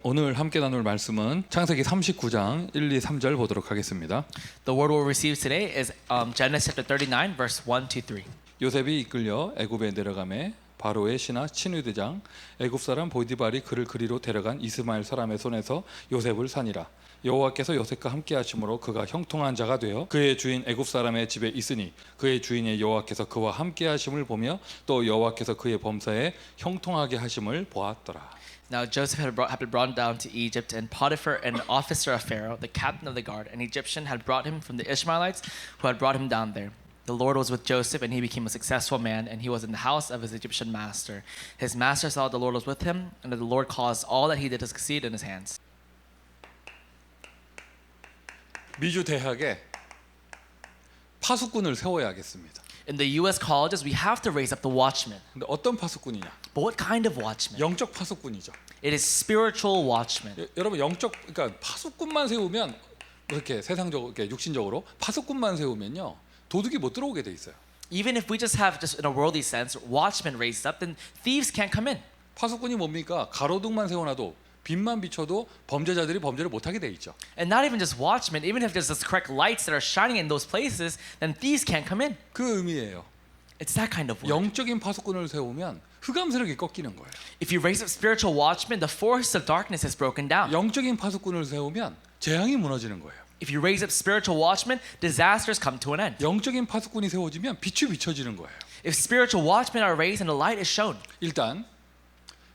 오늘 함께 나눌 말씀은 창세기 39장 1, 2, 3절 보도록 하겠습니다. The word we'll receive today is Genesis chapter 39, verse 1 to 3. 요셉이 이끌려 애굽에 내려가매 바로의 신하 친위대장 애굽 사람 보디발이 그를 그리로 데려간 이스마엘 사람의 손에서 요셉을 산이라. 여호와께서 요셉과 함께 하심으로 그가 형통한 자가 되어 그의 주인 애굽 사람의 집에 있으니 그의 주인의 여호와께서 그와 함께 하심을 보며 또 여호와께서 그의 범사에 형통하게 하심을 보았더라. Now Joseph had been brought down to Egypt, and Potiphar, an officer of Pharaoh, the captain of the guard, an Egyptian, had brought him from the Ishmaelites who had brought him down there. The Lord was with Joseph, and he became a successful man, and he was in the house of his Egyptian master. His master saw that the Lord was with him, and that the Lord caused all that he did to succeed in his hands. 미주 대학에 파수꾼을 세워야겠습니다. In the U.S. colleges, we have to raise up the watchmen. 근데 어떤 파수꾼이냐? But what kind of watchmen? 영적 파수꾼이죠. It is spiritual watchmen. 여러분 영적 그러니까 파수꾼만 세우면 이렇게 세상적으로 이렇게 육신적으로 파수꾼만 세우면요 도둑이 못 들어오게 돼 있어요. Even if we just have, just in a worldly sense, watchmen raised up, then thieves can't come in. 파수꾼이 뭡니까? 가로등만 세워놔도 빛만 비춰도 범죄자들이 범죄를 못하게 돼 있죠. And not even just watchmen, even if there's the correct lights that are shining in those places, then thieves can't come in. 그 의미예요. It's that kind of word. 영적인 파수꾼을 세우면 흑암세력이 꺾이는 거예요. If you raise up spiritual watchmen, the force of darkness is broken down. 영적인 파수꾼을 세우면 재앙이 무너지는 거예요. If you raise up spiritual watchmen, disasters come to an end. 영적인 파수꾼이 세워지면 빛이 비춰지는 거예요. If spiritual watchmen are raised and the light is shown. 일단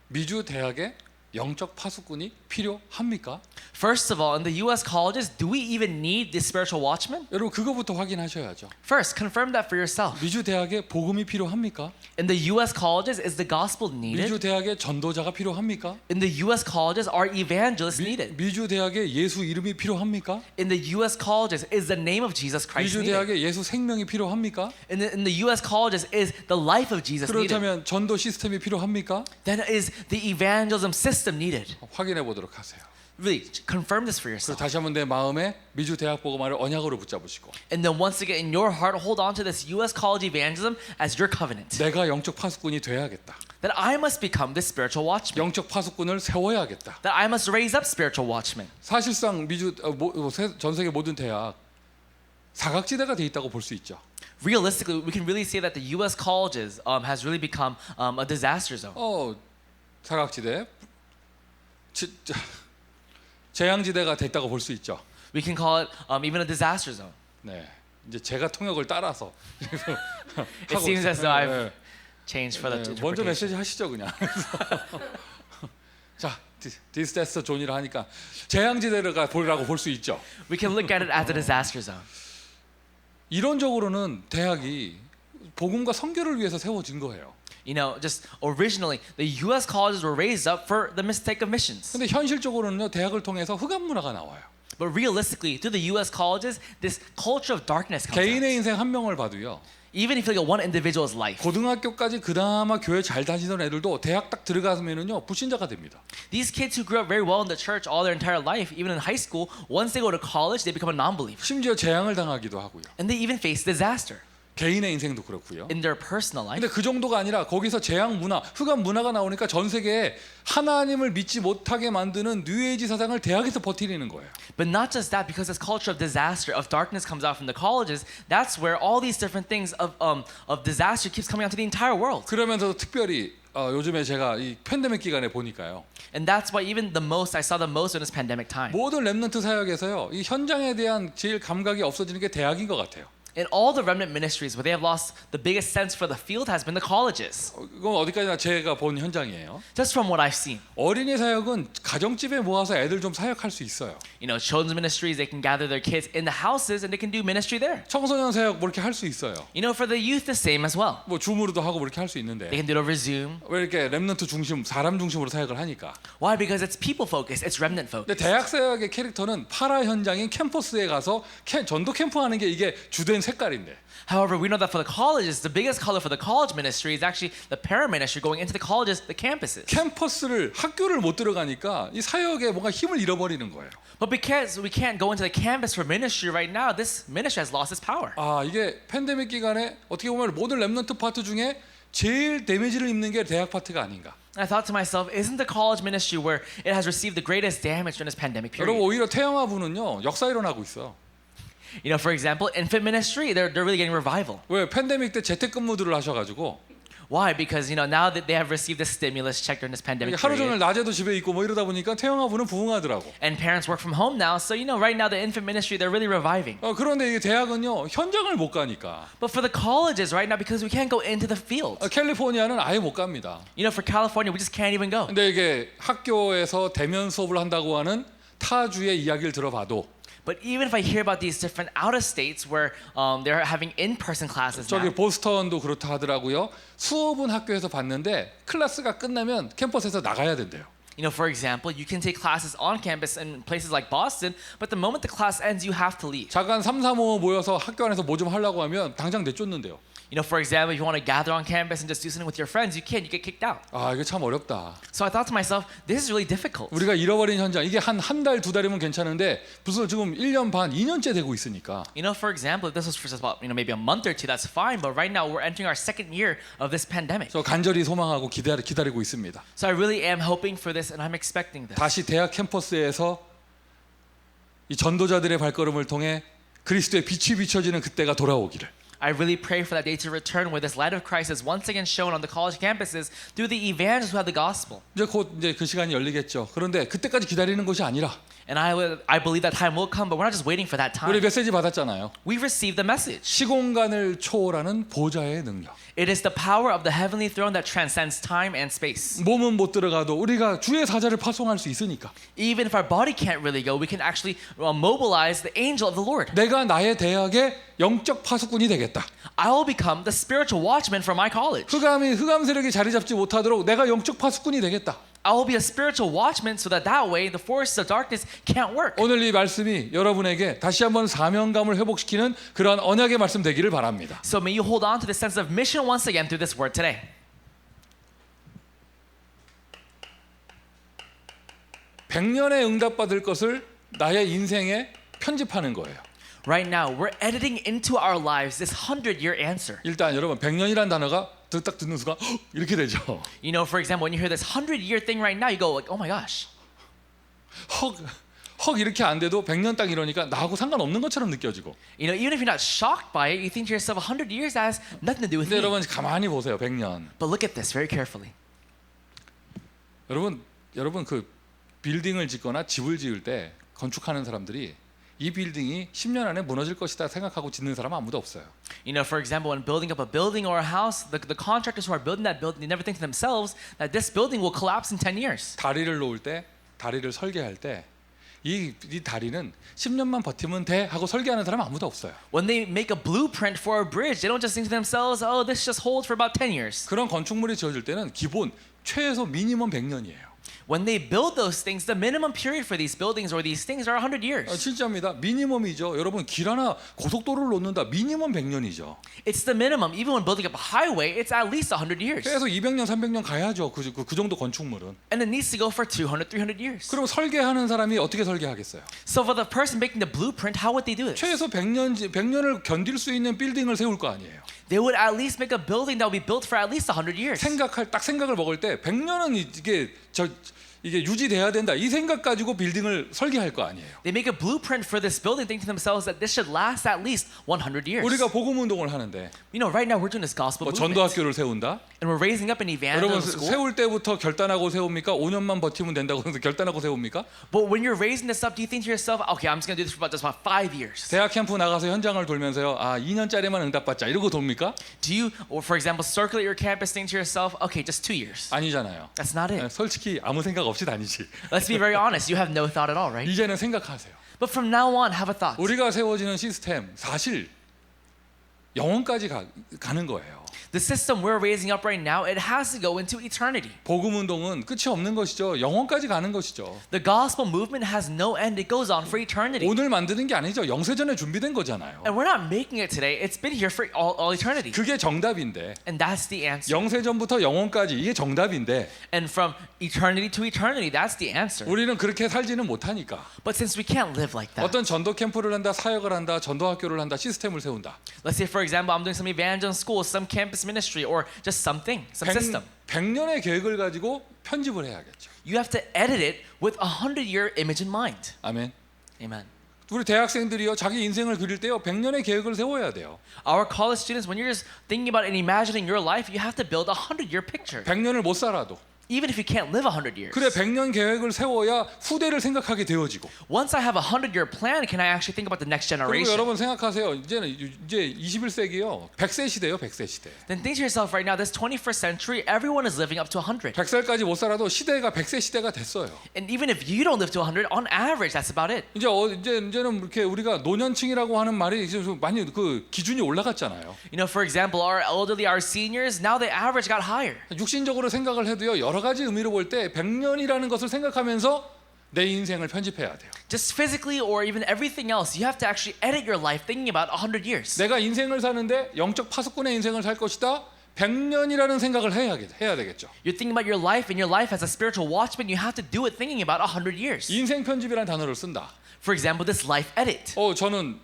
미주 대학에 영적 파수꾼이 필요합니까? First of all, in the U.S. colleges, do we even need this spiritual watchman? 여러분 그거부터 확인하셔야죠. First, confirm that for yourself. 미주 대학에 복음이 필요합니까? In the U.S. colleges, is the gospel 미주 needed? 대학에 전도자가 필요합니까? In the U.S. colleges, are evangelists needed? 미주 대학에 예수 이름이 필요합니까? In the U.S. colleges, is the name of Jesus Christ 미주 needed? 대학에 예수 생명이 필요합니까? In the U.S. colleges, is the life of Jesus needed? 그렇다면 전도 시스템이 필요합니까? Then is the evangelism system needed? 확인해 보도록 하세요. Really, confirm this for 그리고 yourself. 다시 한번 내 마음에 미주 대학 복음화를 언약으로 붙잡으시고 And then once again, in your heart, hold on to this U.S. college evangelism as your covenant. 내가 영적 파수꾼이 돼야겠다. That I must become this spiritual watchman. 영적 파수꾼을 세워야겠다. That I must raise up spiritual watchmen. 사실상 미주 전 세계 모든 대학 사각지대가 돼 있다고 볼 수 있죠. Realistically, we can really say that the U.S. colleges has really become a disaster zone. 사각지대 재앙지대가 됐다고 볼 수 있죠. We can call it even a disaster zone. 네, 이제 제가 통역을 따라서 It seems as though I've changed for the 먼저 interpretation. 메시지 하시죠 그냥. 자, 디스테스터 존이라 하니까 재앙지대가 보라고 볼 수 있죠. We can look at it as a disaster zone. 이론적으로는 대학이 복음과 선교를 위해서 세워진 거예요. You know, just originally, the U.S. colleges were raised up for the mistake of missions. 근데 현실적으로는요 대학을 통해서 흑암 문화가 나와요. But realistically, through the U.S. colleges, this culture of darkness comes out. 개인의 인생 한 명을 봐도요. Even if you look at one individual's life, 고등학교까지 그나마 교회 잘 다니던 애들도 대학 딱 들어가면은요 불신자가 됩니다. these kids who grew up very well in the church all their entire life, even in high school, once they go to college, they become a non-believer. 심지어 재앙을 당하기도 하고요. And they even face disaster 개인의 인생도 그렇고요. in their personal life. 근데 그 정도가 아니라 거기서 재앙 문화, 흑암 문화가 나오니까 전 세계에 하나님을 믿지 못하게 만드는 뉴에이지 사상을 대학에서 버티는 거예요. But not just that, because this culture of disaster, of darkness comes out from the colleges, that's where all these different things of disaster keeps coming out to the entire world. 그러면서 특별히 요즘에 제가 이 팬데믹 기간에 보니까요. And that's why even I saw the most in this pandemic time. 모든 렘넌트 사역에서요. 이 현장에 대한 제일 감각이 없어지는 게 대학인 것 같아요. In all the remnant ministries, where they have lost the biggest sense for the field has been the colleges. 이건 어디까지나 제가 본 현장이에요. Just from what I've seen. 어린이 사역은 가정집에 모아서 애들 좀 사역할 수 있어요. You know, children's ministries, they can gather their kids in the houses and they can do ministry there. 청소년 사역 뭐 이렇게 할 수 있어요. You know, for the youth, the same as well. 뭐 줌으로도 하고 뭐 이렇게 할 수 있는데 They can do it over Zoom. 왜 이렇게 렘넌트 중심, 사람 중심으로 사역을 하니까. Why? Because it's people focused, it's remnant 근데 focused. 대학 사역의 캐릭터는 파라 현장인 캠퍼스에 가서 전도 캠프 하는 게 이게 주된 색깔인데. However, we know that for the colleges, the biggest color for the college ministry is actually the para ministry going into the colleges, the campuses. 캠퍼스를 학교를 못 들어가니까 이 사역에 뭔가 힘을 잃어버리는 거예요. But because we can't go into the campus for ministry right now, this ministry has lost its power. 이게 팬데믹 기간에 어떻게 보면 모든 렘넌트 파트 중에 제일 데미지를 입는 게 대학 파트가 아닌가. I thought to myself, isn't the college ministry where it has received the greatest damage during this pandemic 여러분 period? 오히려 태영아부는요 역사 일어나고 있어. You know, for example, infant ministry, they're really getting revival. 왜 팬데믹 때 재택근무들을 하셔가지고 Why? Because you know now that they have received the stimulus check during this pandemic 하루 종일 period, 낮에도 집에 있고 뭐 이러다 보니까 태영아부는 부흥하더라고. and parents work from home now, so you know right now the infant ministry they're really reviving. 그런데 이게 대학은요 현장을 못 가니까 But for the colleges right now, because we can't go into the field, 캘리포니아는 아예 못 갑니다. you know, for California we just can't even go. 근데 이게 학교에서 대면 수업을 한다고 하는 타주의 이야기를 들어봐도 But even if I hear about these different out of states where they're having in-person classes 저기 now, 보스턴도 그렇다 하더라고요. 수업은 학교에서 받는데 클래스가 끝나면 캠퍼스에서 나가야 된대요. you know, for example, you can take classes on campus in places like Boston, but the moment the class ends, you have to leave. 잠깐 3, 4, 5 모여서 학교 안에서 뭐 좀 하려고 하면 당장 내쫓는데요. You know, for example, if you want to gather on campus and just do something with your friends, you can't. You get kicked out. 아 이게 참 어렵다. So I thought to myself, this is really difficult. 우리가 잃어버린 현장 이게 한 달, 두 달이면 괜찮은데 무슨 지금 1년 반, 2년째 되고 있으니까 You know, for example, if this was for just about maybe a month or two, that's fine. But right now, we're entering our second year of this pandemic. 저 간절히 소망하고 기다리고 있습니다. So I really am hoping for this, and I'm expecting this. 다시 대학 캠퍼스에서 이 전도자들의 발걸음을 통해 그리스도의 빛이 비춰지는 그때가 돌아오기를. I really pray for that day to return where this light of Christ is once again shown on the college campuses through the evangelists who have the gospel. 이제 곧 이제 그 시간이 열리겠죠. 그런데 그때까지 기다리는 것이 아니라 And I believe that time will come, but we're not just waiting for that 우리 time. 메시지 받았잖아요. We received the message. 시공간을 초월하는 보좌의 능력. It is the power of the heavenly throne that transcends time and space. 몸은 못 들어가도 우리가 주의 사자를 파송할 수 있으니까. Even if our body can't really go, we can actually mobilize the angel of the Lord. 내가 나의 대학의 영적 파수꾼이 되겠다. I will become the spiritual watchman for my college. 흑암 세력이 자리 잡지 못하도록 내가 영적 파수꾼이 되겠다. I will be a spiritual watchman so that way the forces of darkness can't work. 오늘 이 말씀이 여러분에게 다시 한번 사명감을 회복시키는 그러한 언약의 말씀 되기를 바랍니다. So may you hold on to the sense of mission once again through this word today. 100년에 응답받을 것을 나의 인생에 편집하는 거예요. Right now, we're editing into our lives this 100-year answer. 일단 여러분 100년이라는 단어가 딱 듣는 순간 헉, 이렇게 되죠. You know, for example, when you hear this 100-year thing right now, you go like, oh my gosh. 헉 이렇게 안 돼도 100년 딱 이러니까 나하고 상관없는 것처럼 느껴지고. You know, even if you're not shocked by it, you think to yourself, 100 years that has nothing to do with 근데 me. 여러분 가만히 보세요. 100년. But look at this very carefully. 여러분 그 빌딩을 짓거나 집을 지을 때 건축하는 사람들이 이 빌딩이 10년 안에 무너질 것이다 생각하고 짓는 사람 아무도 없어요. You know, for example, when building up a building or a house, the contractors who are building that building, they never think to themselves that this building will collapse in 10 years. 다리를 놓을 때, 다리를 설계할 때 이 다리는 10년만 버티면 돼 하고 설계하는 사람 아무도 없어요. When they make a blueprint for a bridge, they don't just think to themselves, oh, this just holds for about 10 years. 그런 건축물이 지어질 때는 기본 최소 미니멈 100년이에요. When they build those things, the minimum period for these buildings or these things are 100 years. 진짜입니다. 미니멈이죠. 여러분 길 하나 고속도로를 놓는다. 미니멈 100년이죠. It's the minimum. Even when building up a highway, it's at least 100 years. 계속 200년, 300년 가야죠. 그 정도 건축물은. And it needs to go for 200, 300 years. 그럼 설계하는 사람이 어떻게 설계하겠어요? So for the person making the blueprint, how would they do this? 최소 100년을 견딜 수 있는 빌딩을 세울 거 아니에요. They would at least make a building that will be built for at least 100 years. 생각을 먹을 때 100년은 이게 유지돼야 된다. 이 생각 가지고 빌딩을 설계할 거 아니에요. They make a blueprint for this building, thinking to themselves that this should last at least 100 years. 우리가 복음 운동을 하는데 You know, right now we're doing this gospel 뭐 movement, 전도학교를 세운다. and we're raising up an 여러분 evangelism school. 세울 때부터 결단하고 세웁니까? 5년만 버티면 된다고 해서 결단하고 세웁니까? But when you're raising this up, do you think to yourself, okay, I'm just going to do this for just about 5 years? 대학 캠프 나가서 현장을 돌면서요. 2년짜리만 응답받자. 이러고 돕니까? Do you, or for example, circulate your campus, think to yourself, okay, just 2 years? 아니잖아요. That's not it. 솔직히 아무 생각 없이 다니지. Let's be very honest. You have no thought at all, right? 이제는 생각하세요. But from now on, have a thought. 우리가 세워지는 시스템 사실 영원까지 가는 거예요. The system we're raising up right now, it has to go into eternity. 복음 운동은 끝이 없는 것이죠. 영원까지 가는 것이죠. The gospel movement has no end. It goes on for eternity. 오늘 만드는 게 아니죠. 영세전에 준비된 거잖아요. And we're not making it today. It's been here for all eternity. 그게 정답인데 And that's the answer. 영세전부터 영원까지 이게 정답인데 And from eternity to eternity, that's the answer. 우리는 그렇게 살지는 못하니까 But since we can't live like that, 어떤 전도 캠프를 한다, 사역을 한다, 전도학교를 한다, 시스템을 세운다. let's say, for example, I'm doing some evangelism school, some campus ministry or just something, some system. 100년의 계획을 가지고 편집을 해야겠죠. You have to edit it with 100-year image in mind. 아멘. Amen. 우리 대학생들이요, 자기 인생을 그릴 때요 100년의 계획을 세워야 돼요. Our college students, when you're just thinking about and imagining your life, you have to build a 100-year picture. 100년을 못 살아도 Even if you can't live 100 years. 그래 100년 계획을 세워야 후대를 생각하게 되어지고. Once I have a 100-year plan, can I actually think about the next 그리고 generation? 여러분 생각하세요. 이제 21세기요. 100세 시대요, 100세 시대. Then think to yourself right now, this 21st century, everyone is living up to 100. 100살까지 못 살아도 시대가 100세 시대가 됐어요. And even if you don't live to 100, on average, that's about it. 이제는 이렇게 우리가 노년층이라고 하는 말이 이제 좀 많이 그 기준이 올라갔잖아요. You know, for example, our elderly, our seniors, now the average got higher. 육신적으로 생각을 해도요. 여러 가지 의미로 볼 때 100년이라는 것을 생각하면서 내 인생을 편집해야 돼요. Just physically or even everything else, you have to actually edit your life thinking about 100 years. 내가 인생을 사는데 영적 파수꾼의 인생을 살 것이다. 100년이라는 생각을 해야 되겠죠. You're thinking about your life and your life as a spiritual watchman, you have to do it thinking about 100 years. 인생 편집이라는 단어를 쓴다. For example, this life edit. 저는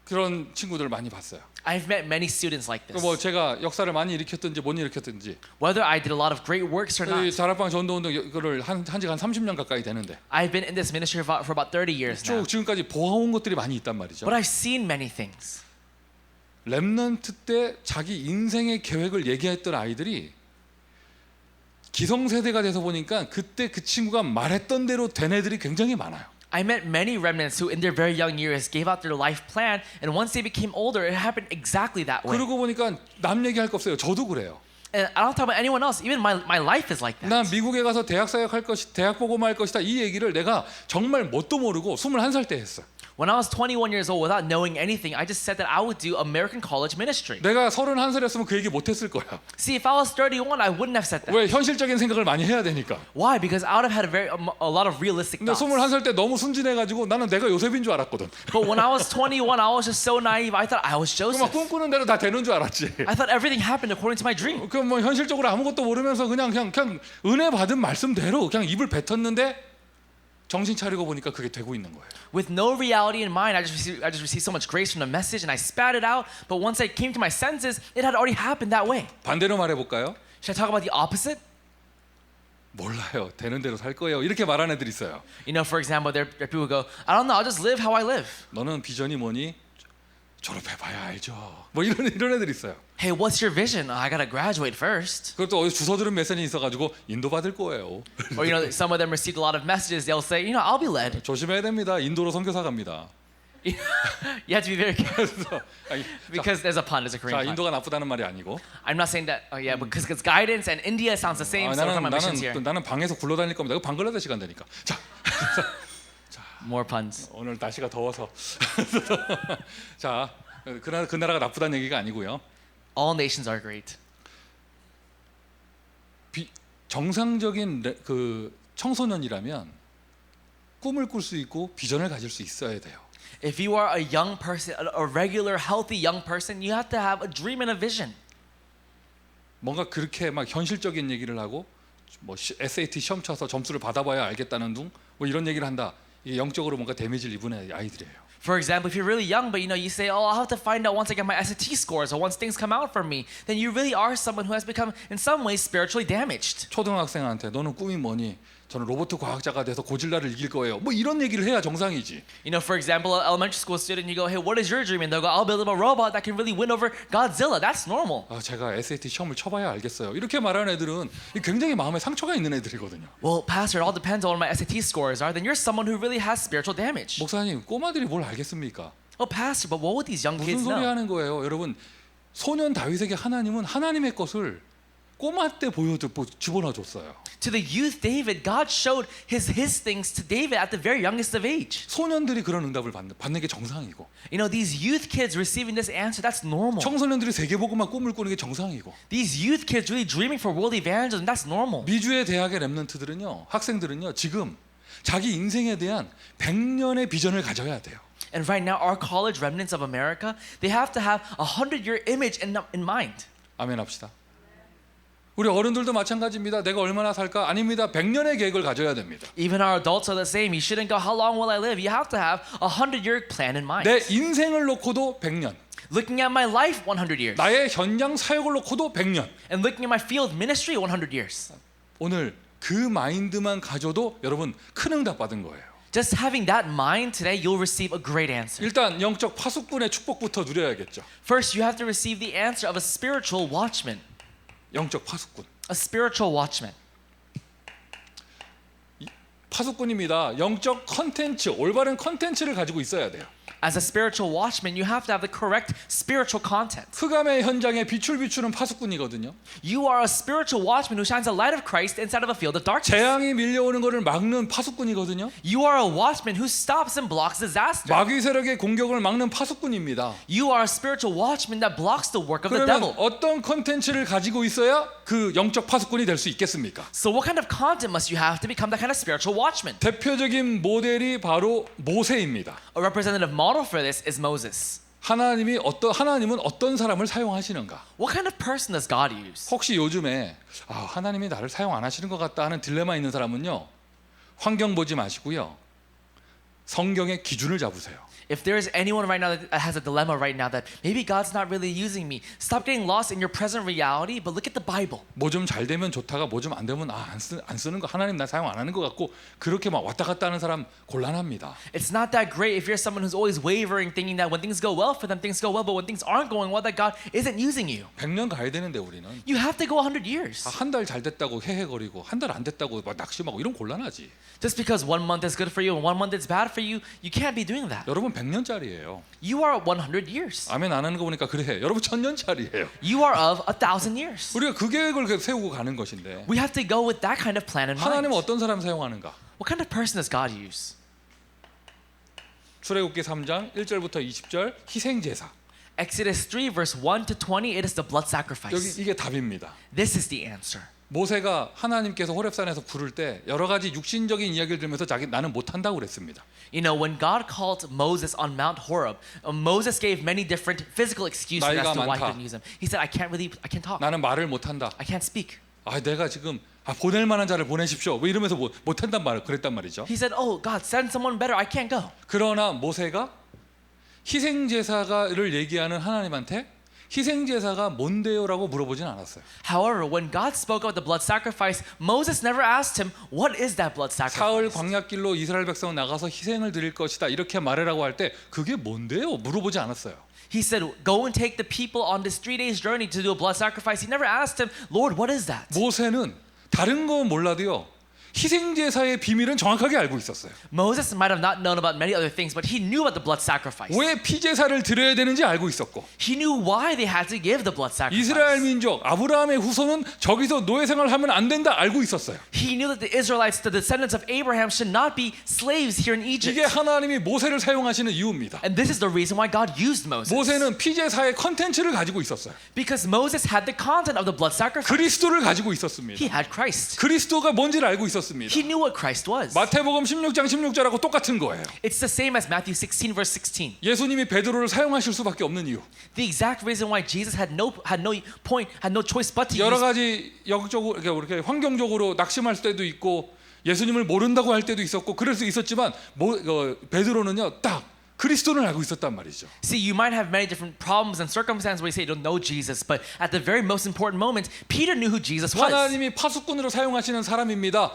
그런 친구들 많이 봤어요. I've met many students like this. 뭐 제가 역사를 많이 일으켰든지 못 일으켰든지. Whether I did a lot of great works or 이 not, 다락방 전도운동 이거를 한 지가 한 30년 가까이 되는데 I've been in this ministry for about 30 years now. 쭉 지금까지 보아온 것들이 많이 있단 말이죠. But I've seen many things. 렘넌트 때 자기 인생의 계획을 얘기했던 아이들이 기성세대가 돼서 보니까 그때 그 친구가 말했던 대로 된 애들이 굉장히 많아요. I met many remnants who in their very young years gave out their life plan, and once they became older, it happened exactly that way. 그러고 보니까 남 얘기할 거 없어요. 저도 그래요. And I don't talk about anyone else. Even my life is like that. 난 미국에 가서 대학 사역할 것이 대학 복음할 것이다 이 얘기를 내가 정말 뭣도 모르고 21살 때 했어. When I was 21 years old, without knowing anything, I just said that I would do American college ministry. 내가 31살이었으면 그 얘기 못 했을 거야. See, if I was 31, I wouldn't have said that. 왜? 현실적인 생각을 많이 해야 되니까. Why? Because I would have had a lot of realistic 근데 thoughts. 21살 때 너무 순진해가지고 나는 내가 요셉인 줄 알았거든. But when I was 21, I was just so naive. I thought I was 막 Joseph. 꿈꾸는 대로 다 되는 줄 알았지. I thought everything happened according to my dream. 그럼 뭐 현실적으로 아무것도 모르면서 그냥 은혜 받은 말씀대로 그냥 입을 뱉었는데 정신 차리고 보니까 그게 되고 있는 거예요. With no reality in mind, I just received so much grace from the message, and I spat it out. But once I came to my senses, it had already happened that way. 반대로 말해볼까요? Should I talk about the opposite? 몰라요. 되는 대로 살 거예요. 이렇게 말하는 애들이 있어요. You know, for example, there are people who go, I don't know, I'll just live how I live. 너는 비전이 뭐니? 졸업해봐야 알죠. 뭐 이런 애들이 있어요. Hey, what's your vision? I gotta graduate first. 그것도 어디 주워 들은 메시지 있어가지고 인도 받을 거예요. Or you know, some of them received a lot of messages. They'll say, you know, I'll be led. 조심해야 됩니다. 인도로 선교사 갑니다. You have to be very careful 그래서 아니, because there's a pun, there's a 자, Korean pun. 인도가 나쁘다는 말이 아니고. I'm not saying that. Oh yeah, because it's guidance and India sounds the same. So from my missions here. 나는 방에서 굴러다닐 겁니다. 이거 방글라데시 간다니까. 자, More puns. 오늘 날씨가 더워서. 자, 그 나라가 나쁘다는 얘기가 아니고요. All nations are great. 정상적인 그 청소년이라면 꿈을 꿀 수 있고 비전을 가질 수 있어야 돼요. If you are a young person, a regular, healthy young person, you have to have a dream and a vision. 뭔가 그렇게 막 현실적인 얘기를 하고 뭐 SAT 시험 쳐서 점수를 받아봐야 알겠다는 둥 뭐 이런 얘기를 한다. 이게 영적으로 뭔가 데미지를 입은 아이들이에요. For example, if you're really young, but you say, "Oh, I'll have to find out once I get my SAT scores or once things come out for me," then you really are someone who has become, in some ways, spiritually damaged. 초등학생한테 너는 꿈이 뭐니? 저는 로봇 과학자가 돼서 고질라를 이길 거예요. 뭐 이런 얘기를 해야 정상이지. You know, for example, an elementary school student, you go, "Hey, what is your dream?" And they'll go, "I'll build a robot that can really win over Godzilla." That's normal. 제가 SAT 시험을 쳐봐야 알겠어요. 이렇게 말하는 애들은 굉장히 마음에 상처가 있는 애들이거든요. Well, Pastor, it all depends on what my SAT scores are. Then you're someone who really has spiritual damage. 목사님, 꼬마들이 뭘 알겠습니까? Oh, Pastor, but what would these young 무슨 kids 소리 know? 하는 거예요? 여러분, 소년 다윗에게 하나님은 하나님의 것을 꼬마 때 집어넣어 줬어요. To the youth David, God showed his things to David at the very youngest of age. 소년들이 그런 응답을 받는 게 정상이고, You know, these youth kids receiving this answer, that's normal. 청소년들이 세계보고만 꿈을 꾸는 게 정상이고, These youth kids really dreaming for world evangelism, that's normal. 미주의 대학의 렘넌트들은요, 학생들은요, 지금 자기 인생에 대한 100년의 비전을 가져야 돼요. And right now, our college remnants of America, they have to have a 100-year image in mind. 아멘 합시다. 우리 어른들도 마찬가지입니다. 내가 얼마나 살까? 아닙니다. 100년의 계획을 가져야 됩니다. Even our adults are the same. You shouldn't go, how long will I live? You have to have a 100-year plan in mind. 내 인생을 놓고도 100년. Looking at my life 100 years. 나의 현장 사역을 놓고도 100년. And looking at my field ministry 100 years. 오늘 그 마인드만 가져도 여러분 큰 응답 받은 거예요. Just having that mind today, you'll receive a great answer. 일단 영적 파수꾼의 축복부터 누려야겠죠. First, you have to receive the answer of a spiritual watchman. 영적 파수꾼. A spiritual watchman. 파수꾼입니다. 영적 컨텐츠, 올바른 컨텐츠를 가지고 있어야 돼요. As a spiritual watchman, you have to have the correct spiritual content. 흑암의 현장에 빛을 비추는 파수꾼이거든요. You are a spiritual watchman who shines the light of Christ inside of a field of darkness. 재앙이 밀려오는 것을 막는 파수꾼이거든요. You are a watchman who stops and blocks disaster. 마귀 세력의 공격을 막는 파수꾼입니다. You are a spiritual watchman that blocks the work of the 그러면 devil. 어떤 컨텐츠를 가지고 있어야 그 영적 파수꾼이 될 수 있겠습니까? So what kind of content must you have to become that kind of spiritual watchman? 대표적인 모델이 바로 모세입니다. A representative model for this is Moses. 하나님은 어떤 사람을 사용하시는가? What kind of person does God use? 혹시 요즘에 하나님이 나를 사용 안 하시는 것 같다 하는 딜레마 있는 사람은요, 환경 보지 마시고요, 성경의 기준을 잡으세요. If there is anyone right now that has a dilemma right now that maybe God's not really using me, stop getting lost in your present reality, but look at the Bible. 뭐 좀 잘 되면 좋다가 뭐 좀 안 되면 안 쓰는 거, 하나님 나 사용 안 하는 것 같고 그렇게 막 왔다 갔다 하는 사람 곤란합니다. It's not that great if you're someone who's always wavering, thinking that when things go well for them, things go well, but when things aren't going well, that God isn't using you. 100년 가야 되는데 우리는 You have to go 100 years. 한 달 잘 됐다고 헤헤거리고 한 달 안 됐다고 막 낙심하고 이런 곤란하지. Just because 1 month is good for you and 1 month is bad for you, you can't be doing that. 여러분 100년짜리예요. You are 100 years. 아멘 안 하는 거 보니까 그래. 여러분 1000년짜리예요. You are of 1,000 years. 우리가 그 계획을 계속 세우고 가는 것인데 We have to go with that kind of plan in mind. 하나님은 어떤 사람 사용하는가? What kind of person does God use? 출애굽기 3장 1절부터 20절 희생제사. Exodus 3 verse 1 to 20, it is the blood 여기 sacrifice. 이게 답입니다. This is the answer. 모세가 하나님께서 호렙산에서 부를 때 여러 가지 육신적인 이야기를 들으면서 나는 못한다고 그랬습니다. You know, when God called Moses on Mount Horeb, Moses gave many different physical excuses as 나이가 to why he 많다. couldn't use him. He said, I can't talk. 나는 말을 못한다. I can't speak. 내가 지금 보낼 만한 자를 보내십시오. 뭐 이러면서 못한단 말을 그랬단 말이죠. He said, oh, God, send someone better. I can't go. 그러나 모세가 희생제사를 얘기하는 하나님한테 희생제사가 뭔데요라고 물어보진 않았어요. However, when God spoke about the blood sacrifice, Moses never asked him, what is that blood 사흘 sacrifice? 광야길로 이스라엘 백성은 나가서 희생을 드릴 것이다 이렇게 말해라고 할 때 그게 뭔데요? 물어보지 않았어요. He said, go and take the people on this 3 days journey to do a blood sacrifice. He never asked him, Lord, what is that? 모세는 다른 거 몰라도요, 희생제사의 비밀은 정확하게 알고 있었어요. Moses might have not known about many other things, but he knew about the blood sacrifice. 왜 피제사를 드려야 되는지 알고 있었고, He knew why they had to give the blood 이스라엘 sacrifice. 민족 아브라함의 후손은 저기서 노예 생활하면 안 된다 알고 있었어요. He knew that the Israelites, the descendants of Abraham, should not be slaves here in Egypt. 이게 하나님이 모세를 사용하시는 이유입니다. And this is the reason why God used Moses. 모세는 피제사의 컨텐츠를 가지고 있었어요. Because Moses had the content of the blood sacrifice. 그리스도를 가지고 있었습니다. He had Christ. 그리스도가 뭔지를 알고 있었습니다. He knew what Christ was. 마태복음 16장 16절하고 똑같은 거예요. It's the same as Matthew 16 verse 16. 예수님이 베드로를 사용하실 수밖에 없는 이유. The exact reason why Jesus had no choice but to 여러 use. 가지 역적으로 이렇게 환경적으로 낙심할 때도 있고 예수님을 모른다고 할 때도 있었고 그럴 수 있었지만 베드로는요 딱 그리스도를 알고 있었단 말이죠. See, you might have many different problems and circumstances where you say you don't know Jesus, but at the very most important moment, Peter knew who Jesus was. 하나님이 파수꾼으로 사용하시는 사람입니다.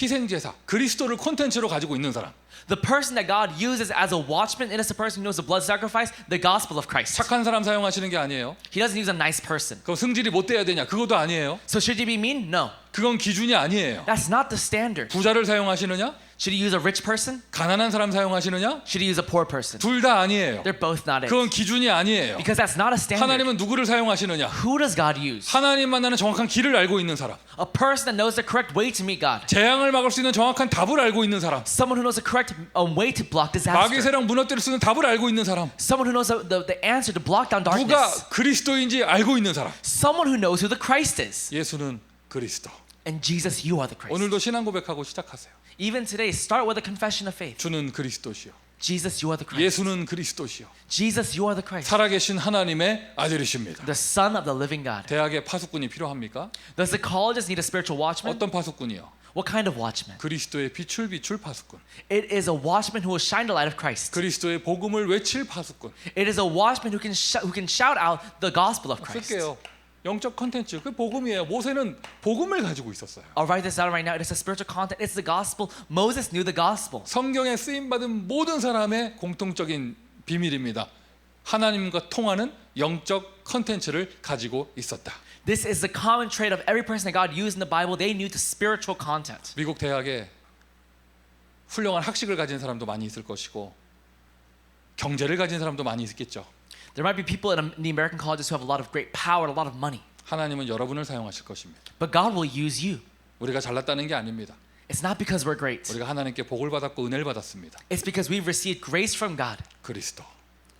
희생제사, 그리스도를 콘텐츠로 가지고 있는 사람. The person that God uses as a watchman, innocent person who knows the blood sacrifice, the gospel of Christ. 착한 사람 사용하시는 게 아니에요. He doesn't use a nice person. 그럼 승질이 못 돼야 되냐? 그것도 아니에요. So should he be mean? No. 그건 기준이 아니에요. That's not the standard. 부자를 사용하시느냐? Should he use a rich person? 가난한 사람 사용하시느냐? Should he use a poor person? 둘 다 아니에요. They're both not it. 그건 기준이 아니에요. Because that's not a standard. 하나님은 누구를 사용하시느냐? Who does God use? 하나님 만나는 정확한 길을 알고 있는 사람. A person that knows the correct way to meet God. 재앙을 막을 수 있는 정확한 답을 알고 있는 사람. Someone who knows the correct way to block 마귀 disaster. 세력 무너뜨릴 수 있는 답을 알고 있는 사람. Someone who knows the answer to block down 누가 darkness. 그리스도인지 알고 있는 사람. Someone who knows who the Christ is. 예수는 그리스도. And Jesus, you are the Christ. 오늘도 신앙 고백하고 시작하세요. Even today, start with a confession of faith. 주는 그리스도시요. Jesus, you are the Christ. 예수는 그리스도시요. Jesus, you are the Christ. 살아계신 하나님의 아들이십니다. The Son of the living God. 대학에 파수꾼이 필요합니까? Does the colleges need a spiritual watchman? 어떤 파수꾼이요? What kind of watchman? 그리스도의 빛을 비출 파수꾼. It is a watchman who will shine the light of Christ. 그리스도의 복음을 외칠 파수꾼. It is a watchman who can shout out the gospel of Christ. 쓸게요. 영적 컨텐츠 그 복음이에요. 모세는 복음을 가지고 있었어요. I'll write this down right now. It is a spiritual content. It's the gospel. Moses knew the gospel. 성경에 쓰임 받은 모든 사람의 공통적인 비밀입니다. 하나님과 통하는 영적 컨텐츠를 가지고 있었다. This is the common trait of every person that God used in the Bible. They knew the spiritual content. 미국 대학에 훌륭한 학식을 가진 사람도 많이 있을 것이고 경제를 가진 사람도 많이 있겠죠. There might be people in the American colleges who have a lot of great power, a lot of money. 하나님은 여러분을 사용하실 것입니다. But God will use you. 우리가 잘났다는 게 아닙니다. It's not because we're great. 우리가 하나님께 복을 받았고 은혜를 받았습니다. It's because we've received grace from God. 그리스도.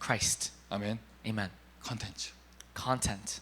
Christ. 아멘. Amen. 컨텐츠. Content.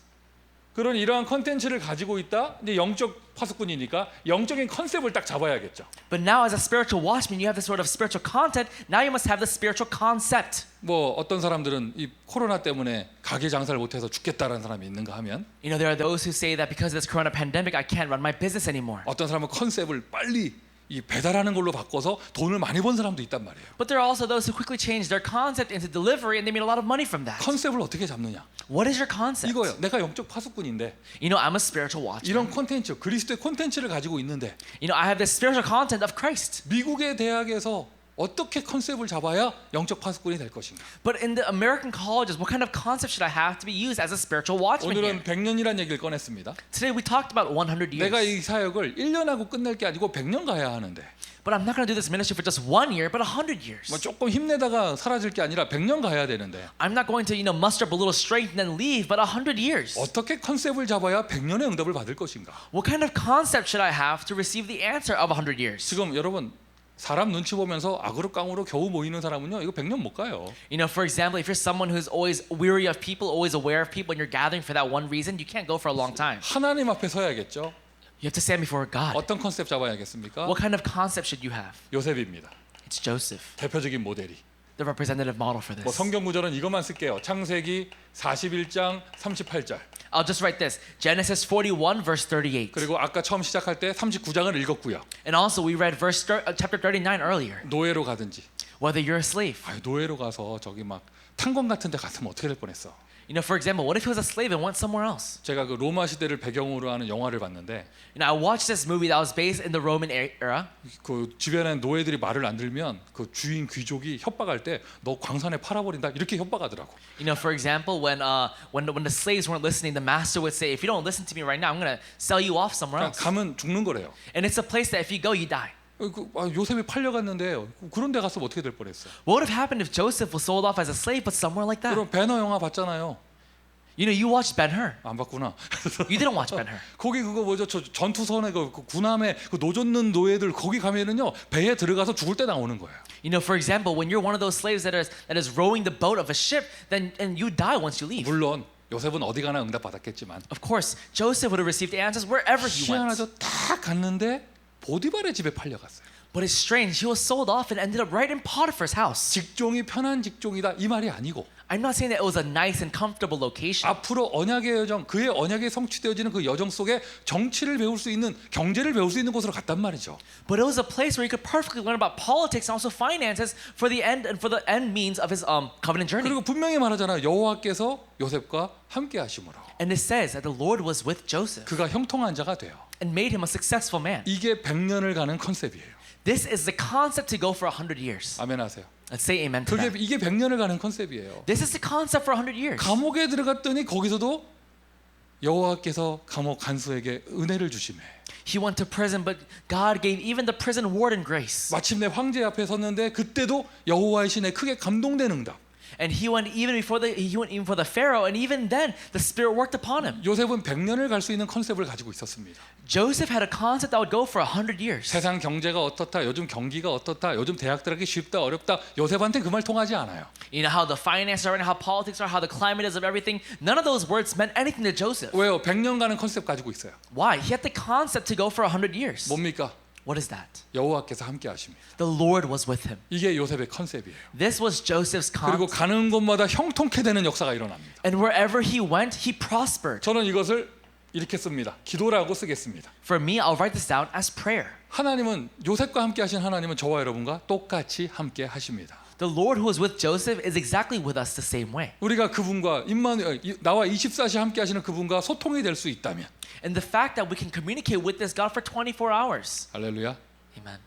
그런 이러한 컨텐츠를 가지고 있다. 이제 영적 파수꾼이니까 영적인 컨셉을 딱 잡아야겠죠. But now as a spiritual watchman, you have this sort of spiritual content. Now you must have the spiritual concept. 뭐 어떤 사람들은 이 코로나 때문에 가게 장사를 못해서 죽겠다라는 사람이 있는가 하면 You know, there are those who say that because of this corona pandemic, I can't run my business anymore. 어떤 사람은 컨셉을 빨리 이 배달하는 걸로 바꿔서 돈을 많이 번 사람도 있단 말이에요. But there are also those who quickly change their concept into delivery and they made a lot of money from that. 컨셉을 어떻게 잡느냐? What is your concept? 이거요. 내가 영적 파수꾼인데 You know, I'm a spiritual watchman. 이런 콘텐츠, 그리스도의 콘텐츠를 가지고 있는데 You know, I have this spiritual content of Christ. 미국의 대학에서 어떻게 컨셉을 잡아야 영적 파수꾼이 될 것인가? But in the American colleges, what kind of concept should I have to be used as a spiritual watchman here? 오늘은 100년이라는 얘기를 꺼냈습니다. Today we talked about 100 years. 내가 이 사역을 1년 하고 끝낼 게 아니고 100년 가야 하는데 But I'm not going to do this ministry for just 1 year, but 100 years. 뭐 조금 힘내다가 사라질 게 아니라 100년 가야 되는데 I'm not going to, muster up a little strength and then leave, but 100 years. 어떻게 컨셉을 잡아야 100년의 응답을 받을 것인가? What kind of concept should I have to receive the answer of 100 years? 지금 여러분 사람 눈치 보면서 아그룹깡으로 겨우 모이는 사람은요 이거 100년 못 가요. You know, for example, if you're someone who's always weary of people, always aware of people, and you're gathering for that one reason, you can't go for a long time. 하나님 앞에 서야겠죠. You have to stand before God. 어떤 컨셉 잡아야겠습니까? What kind of concept should you have? 요셉입니다. It's Joseph, 대표적인 모델이. the representative model for 뭐 this. 성경 구절은 이것만 쓸게요. 창세기 41장 38절. I'll just write this. Genesis 41 verse 38. 그리고 아까 처음 시작할 때 39장을 읽었고요. And also we read chapter 39 earlier. 노예로 가든지. Whether you're a slave. 아유, 노예로 가서 저기 막 탄광 같은 데 갔으면 어떻게 될 뻔했어. You know, for example, what if he was a slave and went somewhere else? 제가 그 로마 시대를 배경으로 하는 영화를 봤는데 You know, I watched this movie that was based in the Roman era. 그 주변에 노예들이 말을 안 들면 그 주인 귀족이 협박할 때 너 광산에 팔아버린다 이렇게 협박하더라고. You know, for example, when the slaves weren't listening, the master would say, "If you don't listen to me right now, I'm gonna sell you off somewhere 그러니까 else." 가면 죽는 거래요. And it's a place that if you go, you die. 요셉이 팔려갔는데 그런 데 갔으면 어떻게 될 뻔했어. What would have happened if Joseph was sold off as a slave, but somewhere like that? 그럼 배너 영화 봤잖아요. You know, you watched Ben-Hur. 안 봤구나. You didn't watch Ben-Hur. 거기 그거 뭐죠? 저 전투선에 그 군함에 그 노젓는 노예들 거기 가면은요 배에 들어가서 죽을 때 나오는 거예요. You know, for example, when you're one of those slaves that is rowing the boat of a ship, then and you die once you leave. 물론 요셉은 어디 가나 응답 받았겠지만 Of course, Joseph would have received answers wherever he went. 희한하죠. 딱 갔는데 보디발의 집에 팔려갔어요. But it's strange. He was sold off and ended up right in Potiphar's house. 직종이 편한 직종이다 이 말이 아니고 I'm not saying that it was a nice and comfortable location. 앞으로 언약의 여정 그의 언약에 성취되어지는 그 여정 속에 정치를 배울 수 있는 경제를 배울 수 있는 곳으로 갔단 말이죠. But it was a place where he could perfectly learn about politics and also finances for the end means of his covenant journey. 그리고 분명히 말하잖아요. 여호와께서 요셉과 함께 하심으로 And it says that the Lord was with Joseph 그가 형통한 자가 돼요. and made him a successful man. 이게 100년을 가는 컨셉이에요. This is the concept to go for 100 years. 아멘 하세요. Let's say amen to 그게 that. 이게 100년을 가는 컨셉이에요. This is the concept for 100 years. 감옥에 들어갔더니 거기서도 여호와께서 감옥 간수에게 은혜를 주시매. He went to prison, but God gave even the prison warden grace. 마침내 황제 앞에 섰는데 그때도 여호와의 신에 크게 감동된 응답. And he went even before the Pharaoh, and even then the Spirit worked upon him. 요셉은 100년을 갈 수 있는 컨셉을 가지고 있었습니다. Joseph had a concept that would go for 100 years. 세상 경제가 어떻다, 요즘 경기가 어떻다, 요즘 대학 들어가기 쉽다, 어렵다. 요셉한테 그 말 통하지 않아요. You know how the finances are and how politics are, how the climate is of everything. None of those words meant anything to Joseph. 왜요? 100년 가는 컨셉 가지고 있어요. Why? He had the concept to go for 100 years. 뭡니까? What is that? 여호와께서 함께 하십니다. The Lord was with him. 이게 요셉의 컨셉이에요. This was Joseph's 그리고 concept. 가는 곳마다 형통케 되는 역사가 일어납니다. And wherever he went, he prospered. 저는 이것을 이렇게 씁니다. 기도라고 쓰겠습니다. For me, I'll write this down as prayer. 하나님은 요셉과 함께 하신 하나님은 저와 여러분과 똑같이 함께 하십니다. The Lord who was with Joseph is exactly with us the same way. 우리가 그분과 나와 24시 함께 하시는 그분과 소통이 될 수 있다면 And the fact that we can communicate with this God for 24 hours. 할렐루야. Amen.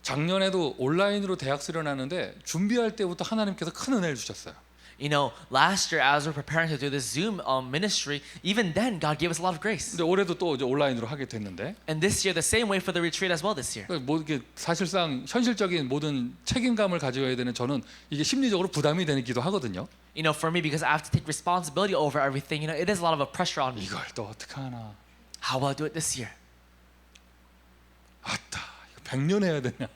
작년에도 온라인으로 대학 수련하는데 준비할 때부터 하나님께서 큰 은혜를 주셨어요. You know, last year as we're preparing to do this Zoom ministry, even then God gave us a lot of grace. 근데 올해도 또 이제 온라인으로 하게 됐는데 And this year the same way for the retreat as well this year. 뭐 이게 사실상 현실적인 모든 책임감을 가져야 되는 저는 이게 심리적으로 부담이 되기도 하거든요. You know, for me because I have to take responsibility over everything, you know, it is a lot of a pressure on me. 이걸 또 어떻게 하나? How will I do it this year? 아따, 이거 100년 해야 되냐?